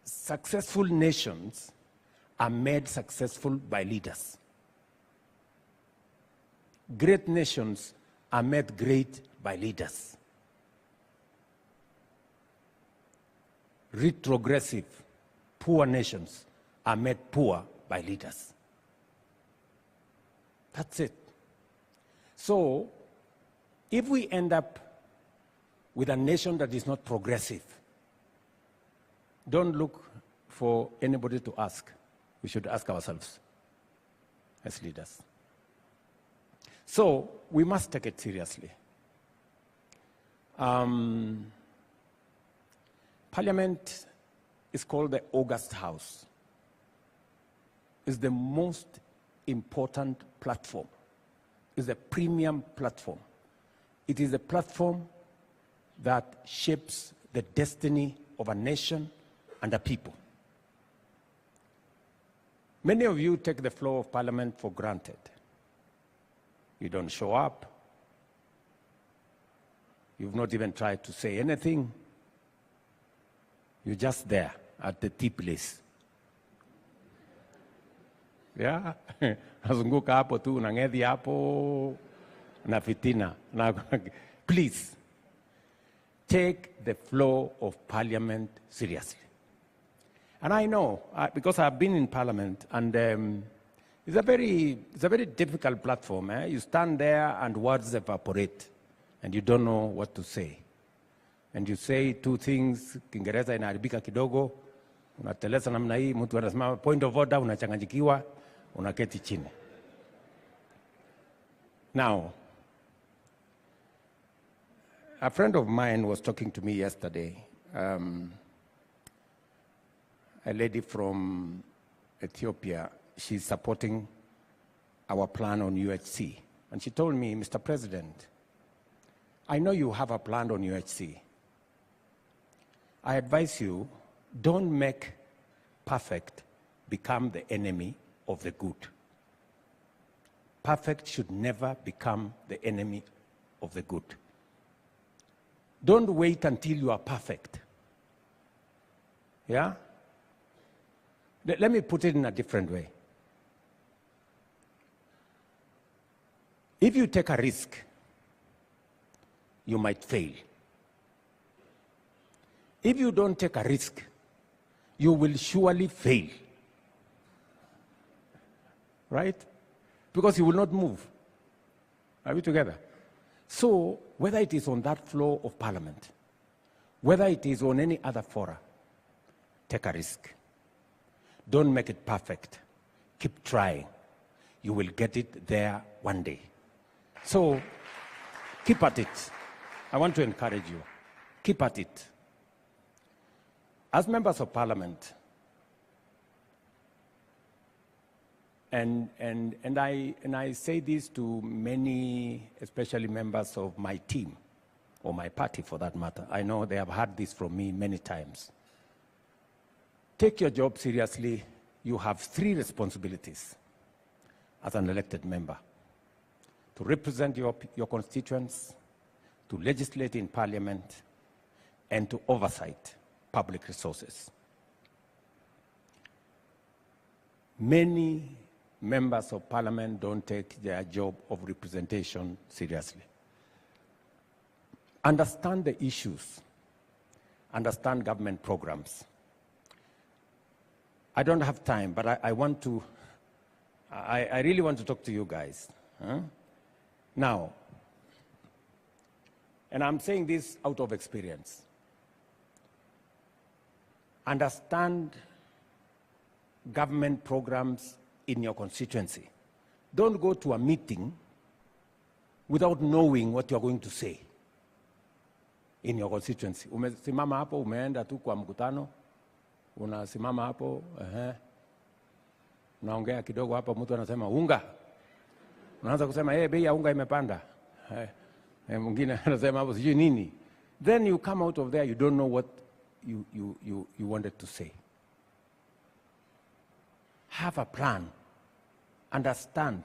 Successful nations are made successful by leaders. Great nations are made great by leaders. Retrogressive, poor nations are made poor by leaders. That's it. So, if we end up with a nation that is not progressive, don't look for anybody to ask. We should ask ourselves as leaders. So, we must take it seriously. Parliament is called the August House. It's the most important platform. It's a premium platform. It is a platform that shapes the destiny of a nation and a people. Many of you take the floor of Parliament for granted. You don't show up. You've not even tried to say anything. You're just there at the tea place. Yeah? Nazunguka hapo tu, unang'edhi hapo, na fitina. Please, take the floor of Parliament seriously. And I know, because I've been in Parliament, and it's a very difficult platform. You stand there and words evaporate, and you don't know what to say. And you say two things, Kiingereza inaharibika kidogo, unateleza namna hii, mtu anasema point of order, unachanganyikiwa, unaketi chini. Now, a friend of mine was talking to me yesterday, a lady from Ethiopia. She's supporting our plan on UHC. And she told me, Mr. President, I know you have a plan on UHC. I advise you, don't make perfect become the enemy of the good. Perfect should never become the enemy of the good. Don't wait until you are perfect. Yeah? Let me put it in a different way. If you take a risk, you might fail. If you don't take a risk, you will surely fail. Right? Because you will not move. Are we together? So, whether it is on that floor of Parliament, whether it is on any other fora, take a risk. Don't make it perfect. Keep trying. You will get it there one day. So, keep at it. I want to encourage you. Keep at it. As members of Parliament, and I say this to many, especially members of my team, or my party for that matter. I know they have heard this from me many times. Take your job seriously. You have 3 responsibilities as an elected member: to represent your constituents, to legislate in Parliament, and to oversight public resources. Many members of Parliament don't take their job of representation seriously. Understand the issues. Understand government programs. I don't have time, but I really want to talk to you guys. Now, and I'm saying this out of experience. Understand government programs in your constituency. Don't go to a meeting without knowing what you're going to say in your constituency. Umesimama hapo, umeenda tu kwa mkutano, unasimama hapo, unaongea kidogo hapo, mtu anasema unga. Unaanza kusema bei ya unga imepanda. Mwingine anasema hapo sijui nini. Then you come out of there, you don't know what you wanted to say. Have a plan. Understand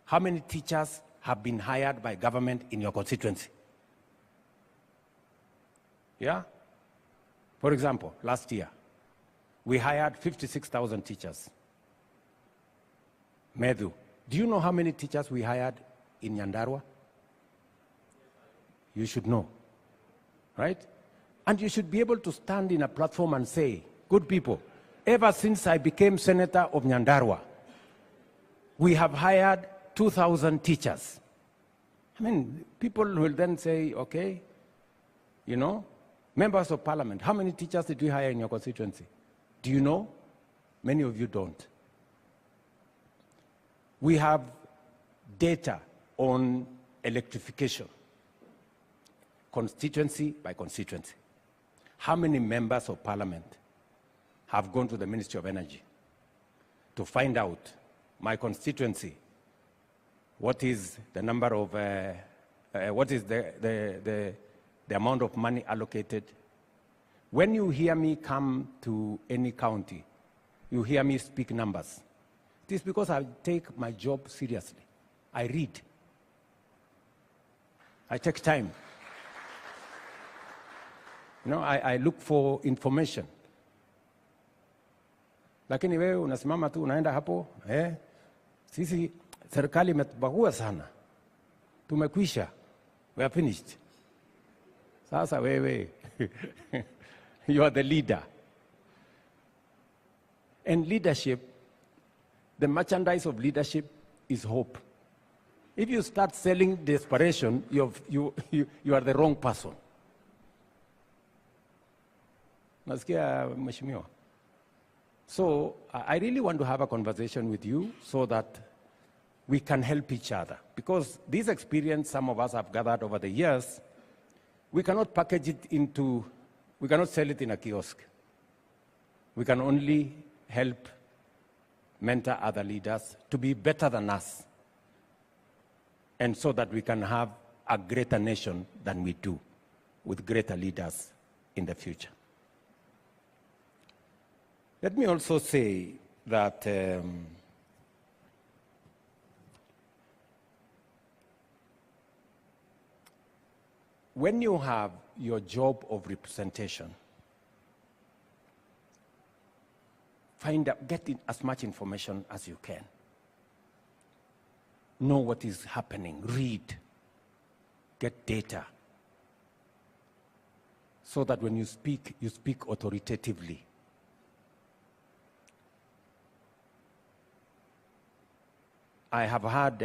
how many teachers have been hired by government in your constituency. Yeah? For example, last year, we hired 56,000 teachers. Medhu, do you know how many teachers we hired in Nyandarua? You should know, right? And you should be able to stand in a platform and say, good people, ever since I became senator of Nyandarua, we have hired 2,000 teachers. I mean, people will then say, okay, you know, members of parliament, how many teachers did we hire in your constituency? Do you know? Many of you don't. We have data on electrification, constituency by constituency. How many members of parliament have gone to the Ministry of Energy to find out my constituency, what is the number of, what is the amount of money allocated? When you hear me come to any county, you hear me speak numbers. It is because I take my job seriously. I read. I take time. You know, I look for information. Lakini wewe unasimama tu unaenda hapo, sisi serikali imetubagua sana. Tumekwisha. We are finished. Sasa wewe, you are the leader. And leadership, the merchandise of leadership is hope. If you start selling desperation, you are the wrong person. Nasikia mheshimiwa. So I really want to have a conversation with you so that we can help each other. Because this experience some of us have gathered over the years, we cannot package it into, we cannot sell it in a kiosk. We can only help mentor other leaders to be better than us, and so that we can have a greater nation than we do, with greater leaders in the future. Let me also say that when you have your job of representation, find out, get as much information as you can. Know what is happening, read, get data, so that when you speak authoritatively. I have heard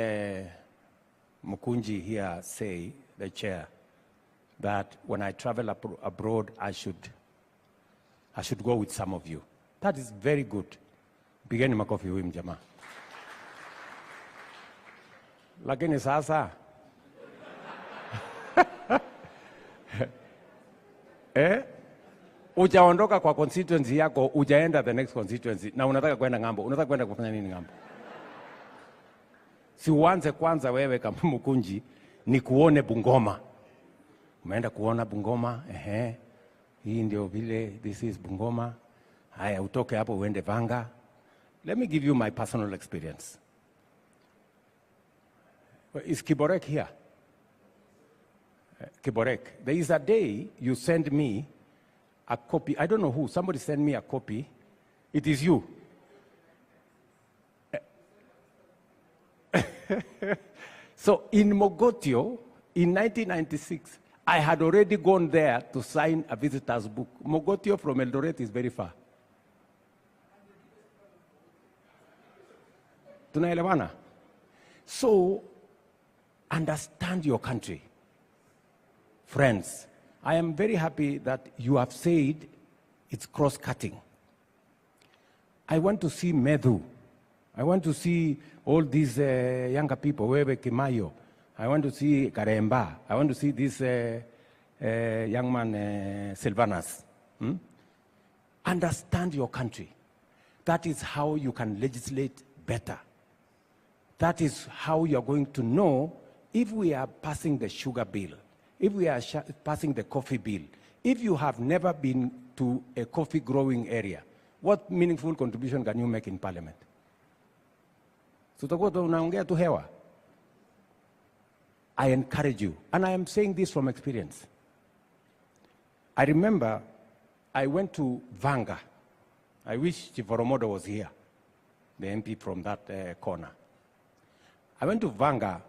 Mukunji here say, the chair, that when I travel abroad, I should go with some of you. That is very good. Pigeni makofi huyu mjamaa. Lakini sasa ujaondoka kwa constituency yako, ujaenda the next constituency na unataka kwenda ngambo. Unataka kwenda kufanya nini ngambo? Si uanze kwanza wewe kama Mukunji ni kuone Bungoma. Umeenda kuona Bungoma, hii ndio vile, this is Bungoma. Haya, utoke hapo uende Vanga. Let me give you my personal experience. Is Kiborek here? Kiborek. There is a day you send me a copy. I don't know who. Somebody sent me a copy. It is you. So in Mogotio, in 1996, I had already gone there to sign a visitor's book. Mogotio from Eldoret is very far. Tunaelewana? So, understand your country. Friends, I am very happy that you have said it's cross-cutting. I want to see Medhu. I want to see all these younger people, Wewe Kimayo. I want to see Karemba. I want to see this young man, Silvanus. Understand your country. That is how you can legislate better. That is how you're going to know if we are passing the sugar bill, if we are passing the coffee bill, if you have never been to a coffee growing area, what meaningful contribution can you make in parliament? Tutakuwa tunaongea tu hewa. I encourage you, and I am saying this from experience. I remember I went to Vanga. I wish Chief Oromodo was here, the MP from that corner. I went to Vanga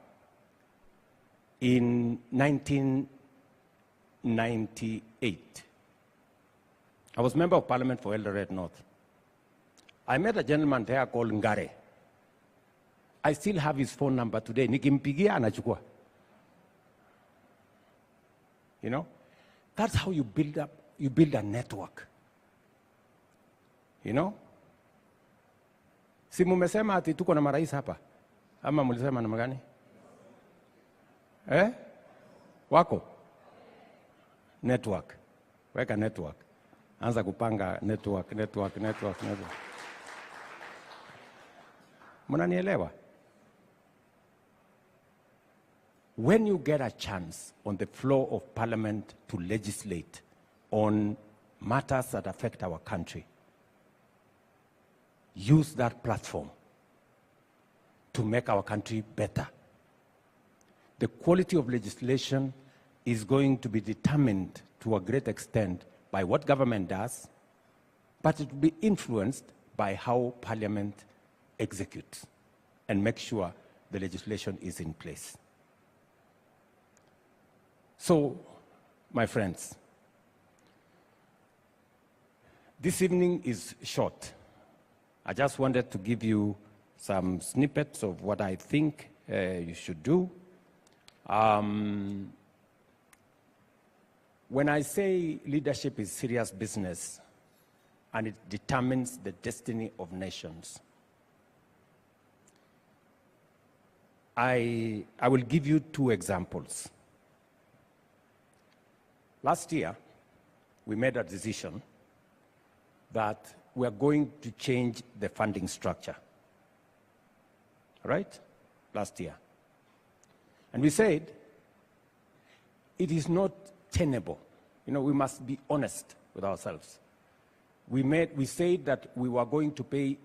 in 1998. I was member of parliament for Eldoret North. I met a gentleman there called Ngare. I still have his phone number today. Nikimpigia anachukua. You know, that's how you build a network. You know? Si mumesema ati tuko na marais hapa? Ama mulisema namna gani? Wako? Network. Weka network. Anza kupanga network. Mnanielewa? When you get a chance on the floor of parliament to legislate on matters that affect our country, use that platform to make our country better. The quality of legislation is going to be determined to a great extent by what government does, but it will be influenced by how parliament executes and make sure the legislation is in place. So, my friends, this evening is short. I just wanted to give you some snippets of what I think you should do. When I say leadership is serious business and it determines the destiny of nations, I will give you two examples. Last year, we made a decision that we are going to change the funding structure. Right? Last year. And we said, it is not tenable. You know, we must be honest with ourselves. We said that we were going to pay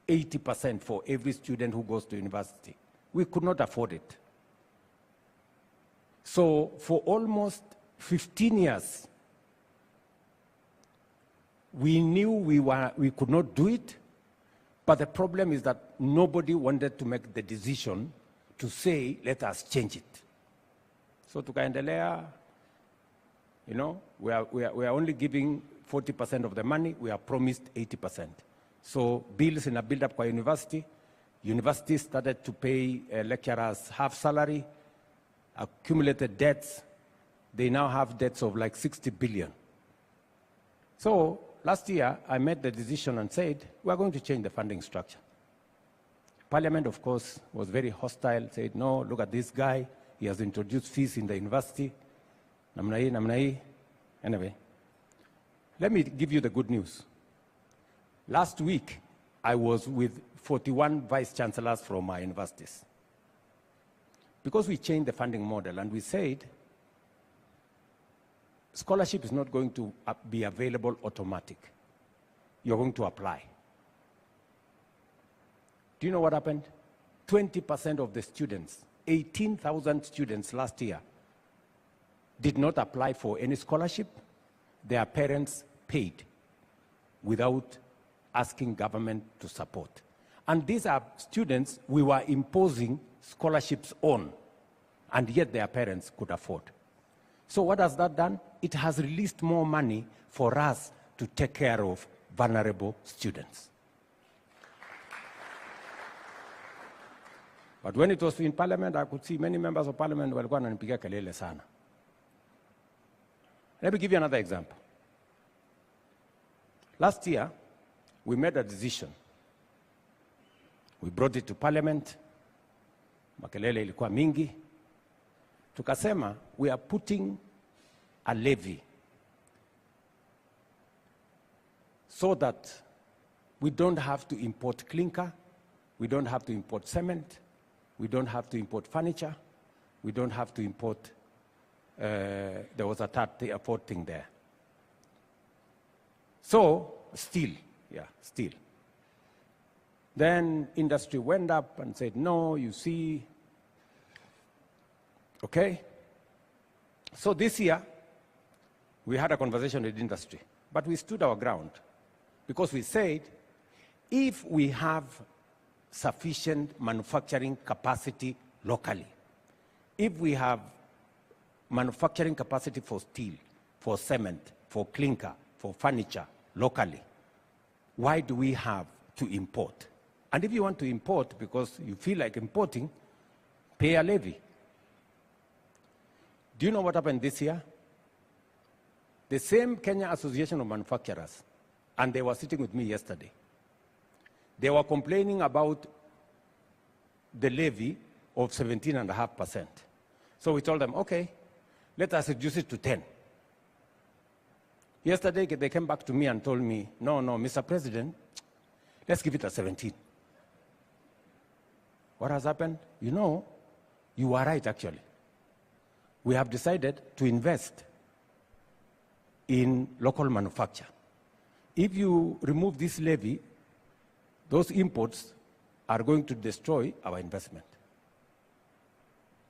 80% for every student who goes to university. We could not afford it. So for almost 15 years, we knew we could not do it, but the problem is that nobody wanted to make the decision to say, let us change it. So tukaendelea, you know, we are only giving 40% of the money, we are promised 80%. So bills in a build-up kwa university, universities started to pay lecturers half salary, accumulated debts. They now have debts of like 60 billion. So last year, I made the decision and said, we're going to change the funding structure. Parliament, of course, was very hostile, said, no, look at this guy. He has introduced fees in the university. Namna. Anyway, let me give you the good news. Last week, I was with 41 vice-chancellors from our universities. Because we changed the funding model and we said, scholarship is not going to be available automatic. You're going to apply. Do you know what happened? 20% of the students, 18,000 students last year, did not apply for any scholarship. Their parents paid without asking government to support. And these are students we were imposing scholarships on, and yet their parents could afford. So what has that done? It has released more money for us to take care of vulnerable students. But when it was in parliament, I could see many members of parliament walikuwa wananipigia kelele sana. Let me give you another example. Last year, we made a decision We brought it to Parliament. Makelele ilikuwa mingi. Tukasema, we are putting a levy so that we don't have to import clinker, we don't have to import cement, we don't have to import furniture, we don't have to import, there was a fourth thing there. So, steel, steel. Then industry went up and said, no, you see, okay? So this year, we had a conversation with industry, but we stood our ground because we said, if we have sufficient manufacturing capacity locally, if we have manufacturing capacity for steel, for cement, for clinker, for furniture locally, why do we have to import? And if you want to import because you feel like importing, pay a levy. Do you know what happened this year? The same Kenya Association of Manufacturers, and they were sitting with me yesterday, they were complaining about the levy of 17.5%. So we told them, okay, let us reduce it to 10. Yesterday, they came back to me and told me, no, Mr. President, let's give it a 17. What has happened? You know, you are right, actually. We have decided to invest in local manufacture. If you remove this levy, those imports are going to destroy our investment.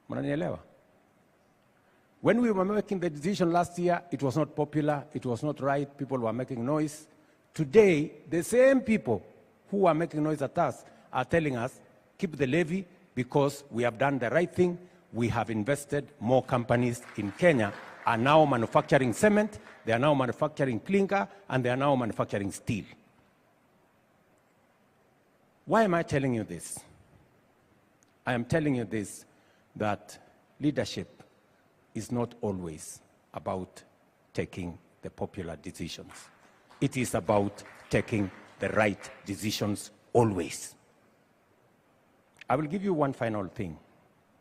Mnanielewa? When we were making the decision last year, it was not popular, it was not right, people were making noise. Today, the same people who are making noise at us are telling us, keep the levy because we have done the right thing. We have invested. More companies in Kenya are now manufacturing cement, they are now manufacturing clinker, and they are now manufacturing steel. Why am I telling you this? I am telling you this, that leadership is not always about taking the popular decisions. It is about taking the right decisions always. I will give you one final thing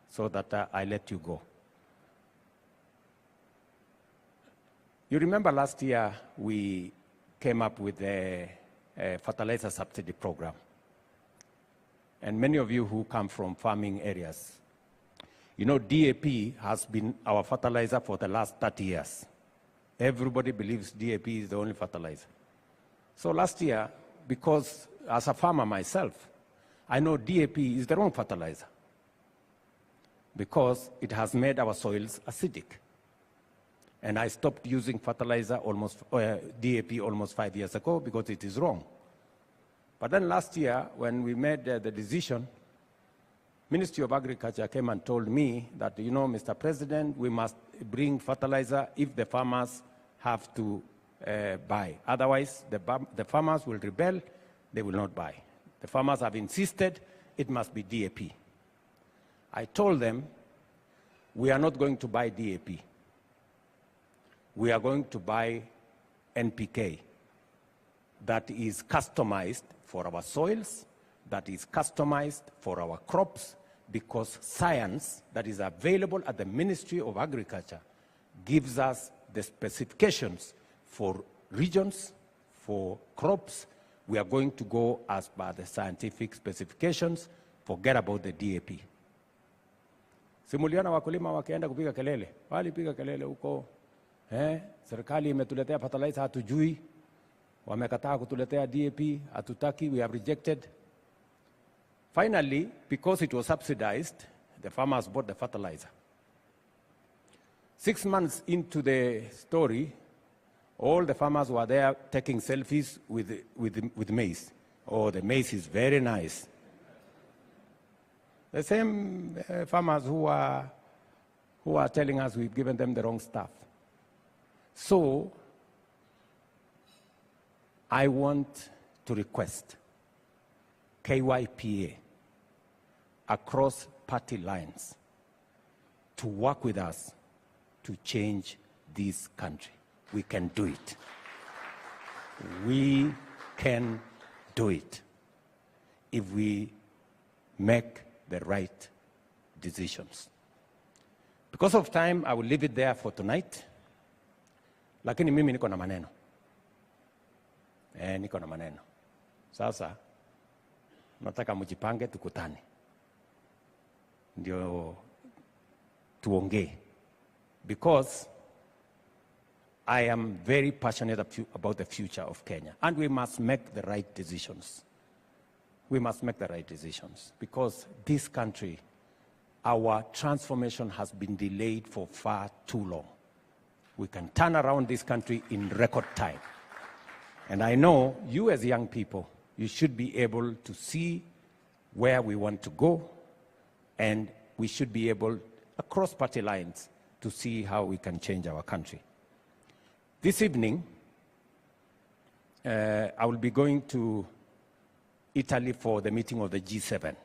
so that I let you go. You remember last year we came up with a fertilizer subsidy program. And many of you who come from farming areas, you know DAP has been our fertilizer for the last 30 years. Everybody believes DAP is the only fertilizer. So last year, because as a farmer myself, I know DAP is the wrong fertilizer because it has made our soils acidic. And I stopped using fertilizer DAP almost 5 years ago because it is wrong. But then last year, when we made the decision, Ministry of Agriculture came and told me that, you know, Mr. President, we must bring fertilizer if the farmers have to buy. Otherwise, the farmers will rebel, they will not buy. The farmers have insisted it must be DAP. I told them, we are not going to buy DAP. We are going to buy NPK that is customized for our soils, that is customized for our crops, because science that is available at the Ministry of Agriculture gives us the specifications for regions, for crops. We are going to go as per the scientific specifications. Forget about the DAP. Simuliana wakulima wakienda kupiga kelele. Walipiga kelele huko. Serikali imetuletea fertilizer hatujui. Wamekataa kutuletea DAP, hatutaki, we have rejected. Finally, because it was subsidized, the farmers bought the fertilizer. 6 months into the story, all the farmers were there taking selfies with maize. Oh, the maize is very nice. The same farmers who are telling us we've given them the wrong stuff. So, I want to request KYPA across party lines to work with us to change this country. We can do it. We can do it if we make the right decisions. Because of time, I will leave it there for tonight. Lakini mimi niko na maneno. Niko na maneno. Sasa, nataka mjipange tukutane. Ndio tuongee. Because I am very passionate about the future of Kenya. And we must make the right decisions. We must make the right decisions. Because this country, our transformation has been delayed for far too long. We can turn around this country in record time. And I know you as young people, you should be able to see where we want to go, and we should be able, across party lines, to see how we can change our country. This evening, I will be going to Italy for the meeting of the G7.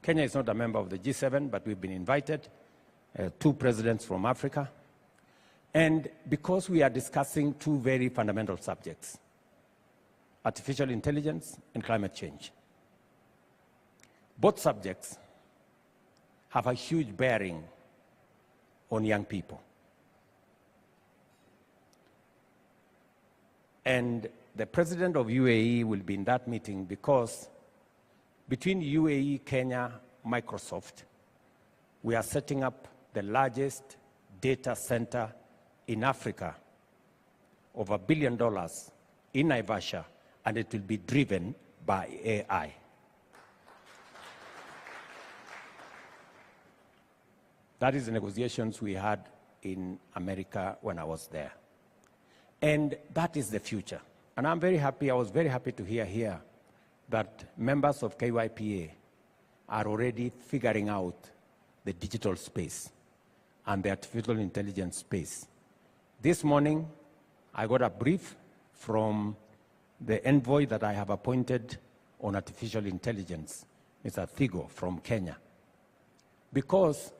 Kenya is not a member of the G7, but we've been invited, 2 presidents from Africa. And because we are discussing 2 very fundamental subjects, artificial intelligence and climate change. Both subjects have a huge bearing on young people. And the president of UAE will be in that meeting because between UAE, Kenya, Microsoft, we are setting up the largest data center in Africa of $1 billion in Naivasha, and it will be driven by AI. That is the negotiations we had in America when I was there. And that is the future. And I'm very happy, I was very happy to hear here that members of KYPA are already figuring out the digital space and the artificial intelligence space. This morning, I got a brief from the envoy that I have appointed on artificial intelligence, Mr. Thigo from Kenya. Because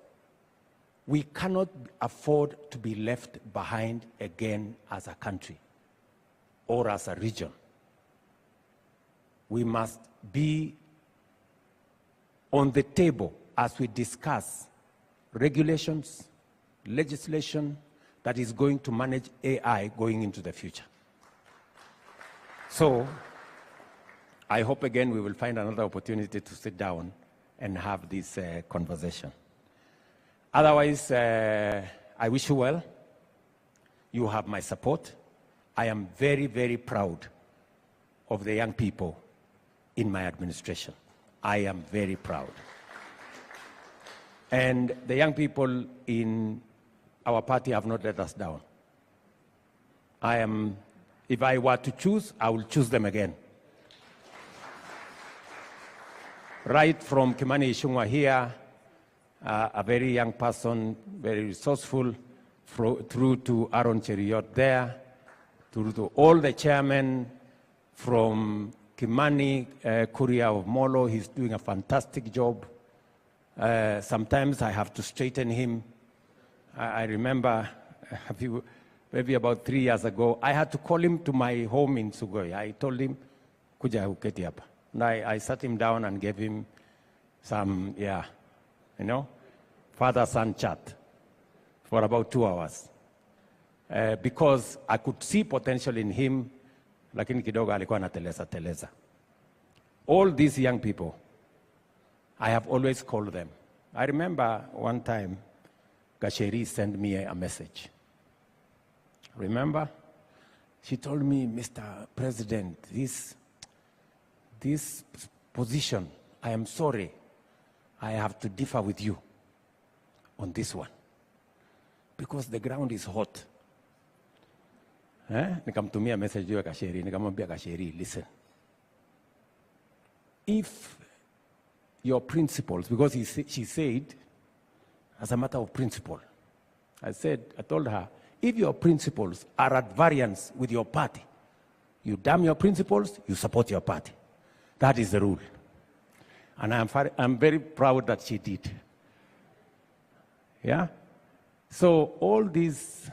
we cannot afford to be left behind again as a country or as a region. We must be on the table as we discuss regulations, legislation that is going to manage AI going into the future. So I hope again we will find another opportunity to sit down and have this conversation. Otherwise, I wish you well. You have my support. I am very, very proud of the young people in my administration. I am very proud. And the young people in our party have not let us down. If I were to choose, I will choose them again. Right from Kimani Ichung'wah here, a very young person, very resourceful, through to Aaron Cheriot there, through to all the chairmen from Kimani, Kuria of Molo. He's doing a fantastic job. Sometimes I have to straighten him. I remember maybe about 3 years ago, I had to call him to my home in Sugoi. I told him, kuja uketi hapa. And I sat him down and gave him some, father-son chat for about 2 hours. Because I could see potential in him, lakini kidogo alikuwa anateleza. All these young people, I have always called them. I remember one time, Gasheri sent me a message. Remember? She told me, Mr. President, this position, I am sorry, I have to differ with you on this one. Because the ground is hot. Nikamtumia message ya Gasheri, nikamwambia Gasheri, listen. If your principles, because she said, as a matter of principle, I told her, if your principles are at variance with your party, you damn your principles, you support your party. That is the rule. And I'm very proud that she did. Yeah? So all these,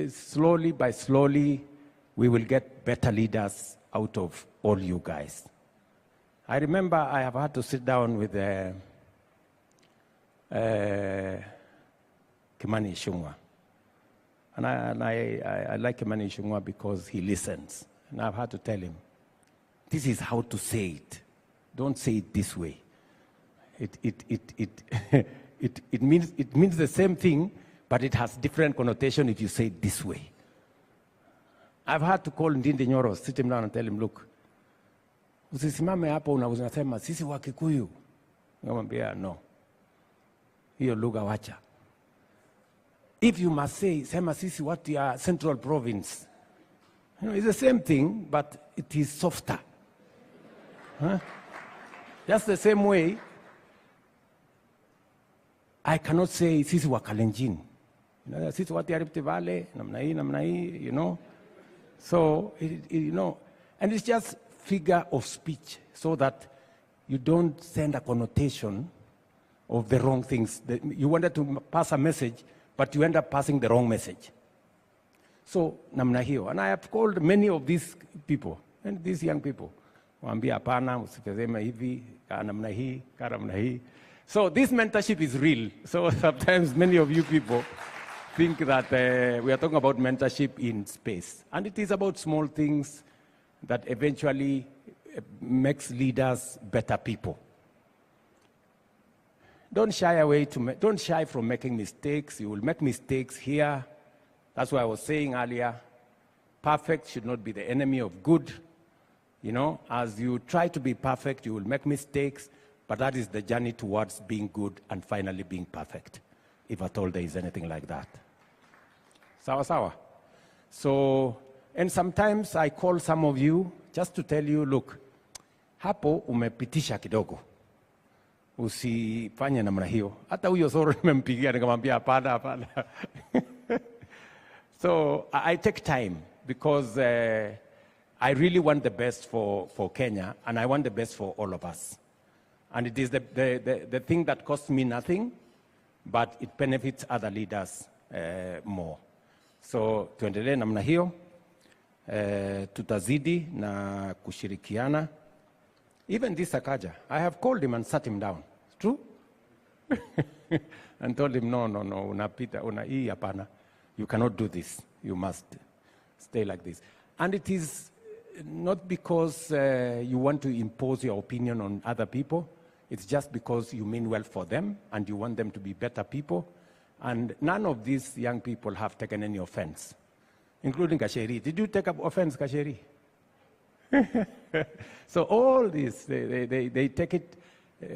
slowly by slowly, we will get better leaders out of all you guys. I remember I have had to sit down with Kimani Ichung'wah. And I like Kimani Ichung'wah because he listens. And I've had to tell him, this is how to say it. Don't say it this way. It means the same thing, but it has different connotation if you say it this way. I've had to call Ndindi Nyoro, sit him down and tell him, look, usisimame hapo unasema sisi wa Kikuyu. Nikamwambia no. Hiyo lugha wacha. If you must say, sema sisi watu ya Central Province. You know, it's the same thing, but it is softer. Huh? Just the same way, I cannot say sisi wa Kalenjin. You know, sisi watu ya Rift Valley, namna hii, you know. So, you know, and it's just figure of speech so that you don't send a connotation of the wrong things. You wanted to pass a message, but you end up passing the wrong message. So, namna hiyo. And I have called many of these people, and these young people. Waambia hapana, usifezeme hivi, kaa namna hii, kaa namna hii. So this mentorship is real. So sometimes many of you people think that we are talking about mentorship in space. And it is about small things that eventually makes leaders better people. Don't shy from making mistakes. You will make mistakes here. That's why I was saying earlier, perfect should not be the enemy of good. You know, as you try to be perfect, you will make mistakes, but that is the journey towards being good and finally being perfect, if at all there is anything like that. Sawa sawa. So, and sometimes I call some of you just to tell you, look, hapo umepitisha kidogo. Usifanye namna hiyo. Hata huyo soro nimempigia nikamwambia hapana. So I take time because I really want the best for Kenya, and I want the best for all of us. And it is the thing that costs me nothing, but it benefits other leaders more. So tuendelee namna hiyo, tutazidi na kushirikiana. Even this Sakaja, I have called him and sat him down. It's true? And told him, no, unapita, hii hapana. You cannot do this. You must stay like this. And it is not because you want to impose your opinion on other people. It's just because you mean well for them and you want them to be better people. And none of these young people have taken any offense, including Kasheri. Did you take up offense, Kasheri? So all this, they take it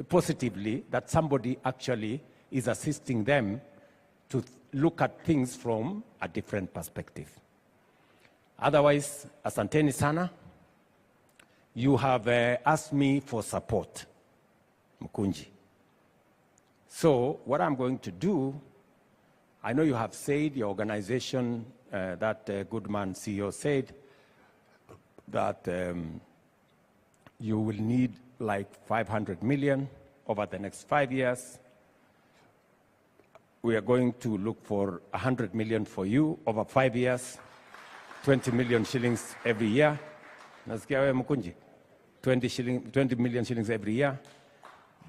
positively that somebody actually is assisting them to look at things from a different perspective. Otherwise, asanteni sana. You have asked me for support, Mkunji. So what I'm going to do, I know you have said, your organization, that Goodman CEO said, that you will need like 500 million over the next 5 years. We are going to look for 100 million for you over 5 years, 20 million shillings every year. Nasikia wewe Mkunji? 20 million shillings every year,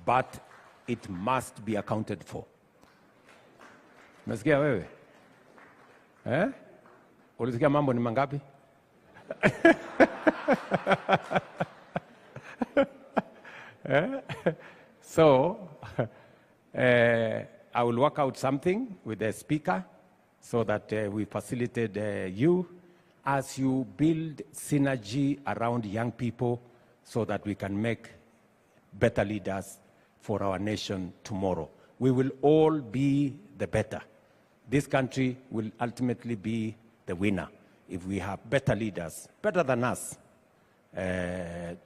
but it must be accounted for. Nasikia wewe? Ulisikia mambo ni mangapi? So, I will work out something with the speaker so that we facilitate you as you build synergy around young people so that we can make better leaders for our nation tomorrow. We will all be the better. This country will ultimately be the winner if we have better leaders, better than us,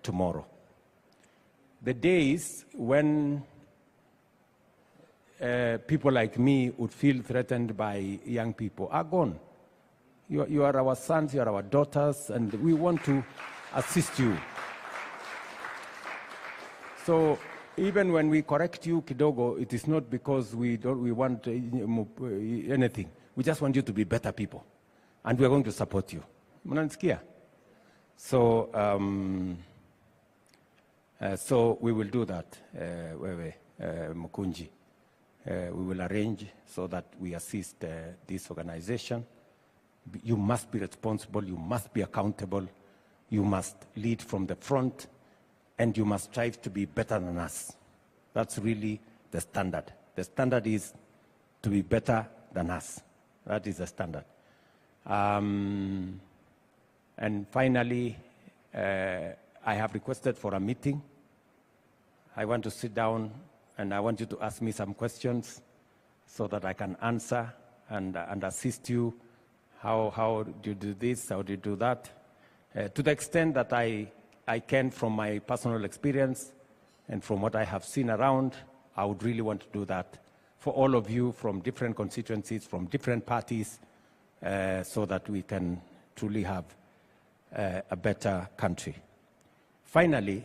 tomorrow. The days when people like me would feel threatened by young people are gone. You are our sons, you are our daughters, and we want to assist you. So even when we correct you kidogo, it is not because we want anything. We just want you to be better people. And we are going to support you. Mnanisikia? So So we will do that, Mukunji. We will arrange so that we assist this organization. You must be responsible, you must be accountable, you must lead from the front, and you must strive to be better than us. That's really the standard. The standard is to be better than us. That is the standard. And finally, I have requested for a meeting. I want to sit down and I want you to ask me some questions so that I can answer and assist you. How do you do this? How do you do that? To the extent that I can, from my personal experience and from what I have seen around, I would really want to do that for all of you from different constituencies, from different parties, so that we can truly have a better country. Finally,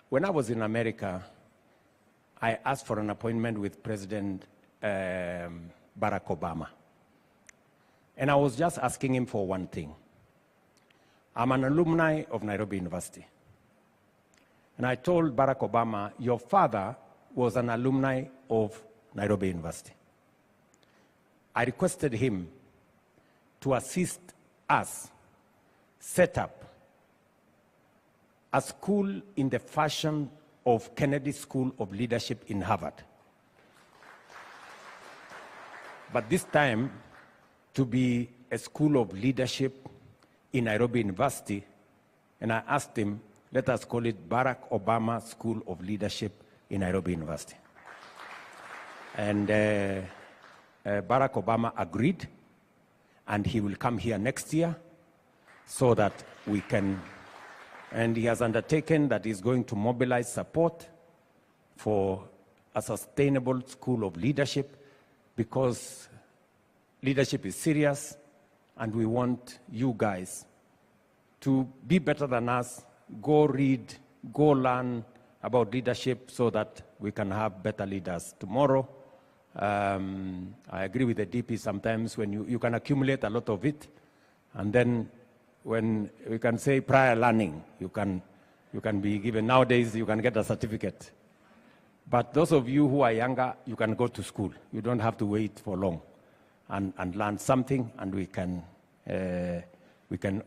when I was in America, I asked for an appointment with President Barack Obama. And I was just asking him for one thing. I'm an alumni of Nairobi University. And I told Barack Obama, your father was an alumni of Nairobi University. I requested him to assist us set up a school in the fashion of Kennedy School of Leadership in Harvard. But this time, to be a school of leadership in Nairobi University, and I asked him, let us call it Barack Obama School of Leadership in Nairobi University. And Barack Obama agreed, and he will come here next year so that we can, and he has undertaken that he's going to mobilize support for a sustainable school of leadership, because leadership is serious, and we want you guys to be better than us, go read, go learn about leadership so that we can have better leaders tomorrow. I agree with the DP sometimes when you can accumulate a lot of it, and then when we can say prior learning, you can be given, nowadays you can get a certificate. But those of you who are younger, you can go to school. You don't have to wait for long and learn something, and we can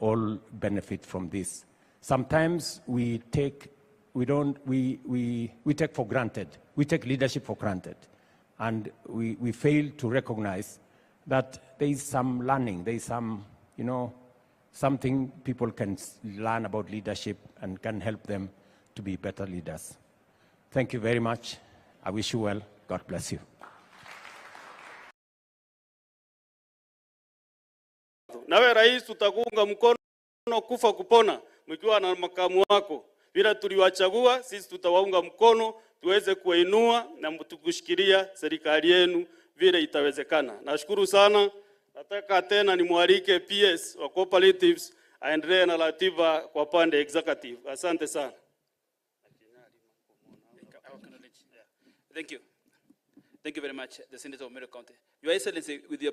all benefit from this. Sometimes we take for granted. We take leadership for granted. And we fail to recognize that there is some learning, there is some, something people can learn about leadership and can help them to be better leaders. Thank you very much. I wish you well. God bless you. Nawe rais, tutakuunga mkono kufa kupona mkiwa na makamu wako. Bila tuliwachagua, sisi tutawaunga mkono tuweze kuinua na tukushikilia serikali yenu vile itawezekana. Nashukuru sana. Nataka tena nimwalike PS wa cooperatives aendelee na ratiba kwa pande executive. Asante sana. Thank you. Thank you very much, the Senator of Meru County. Your Excellency, with your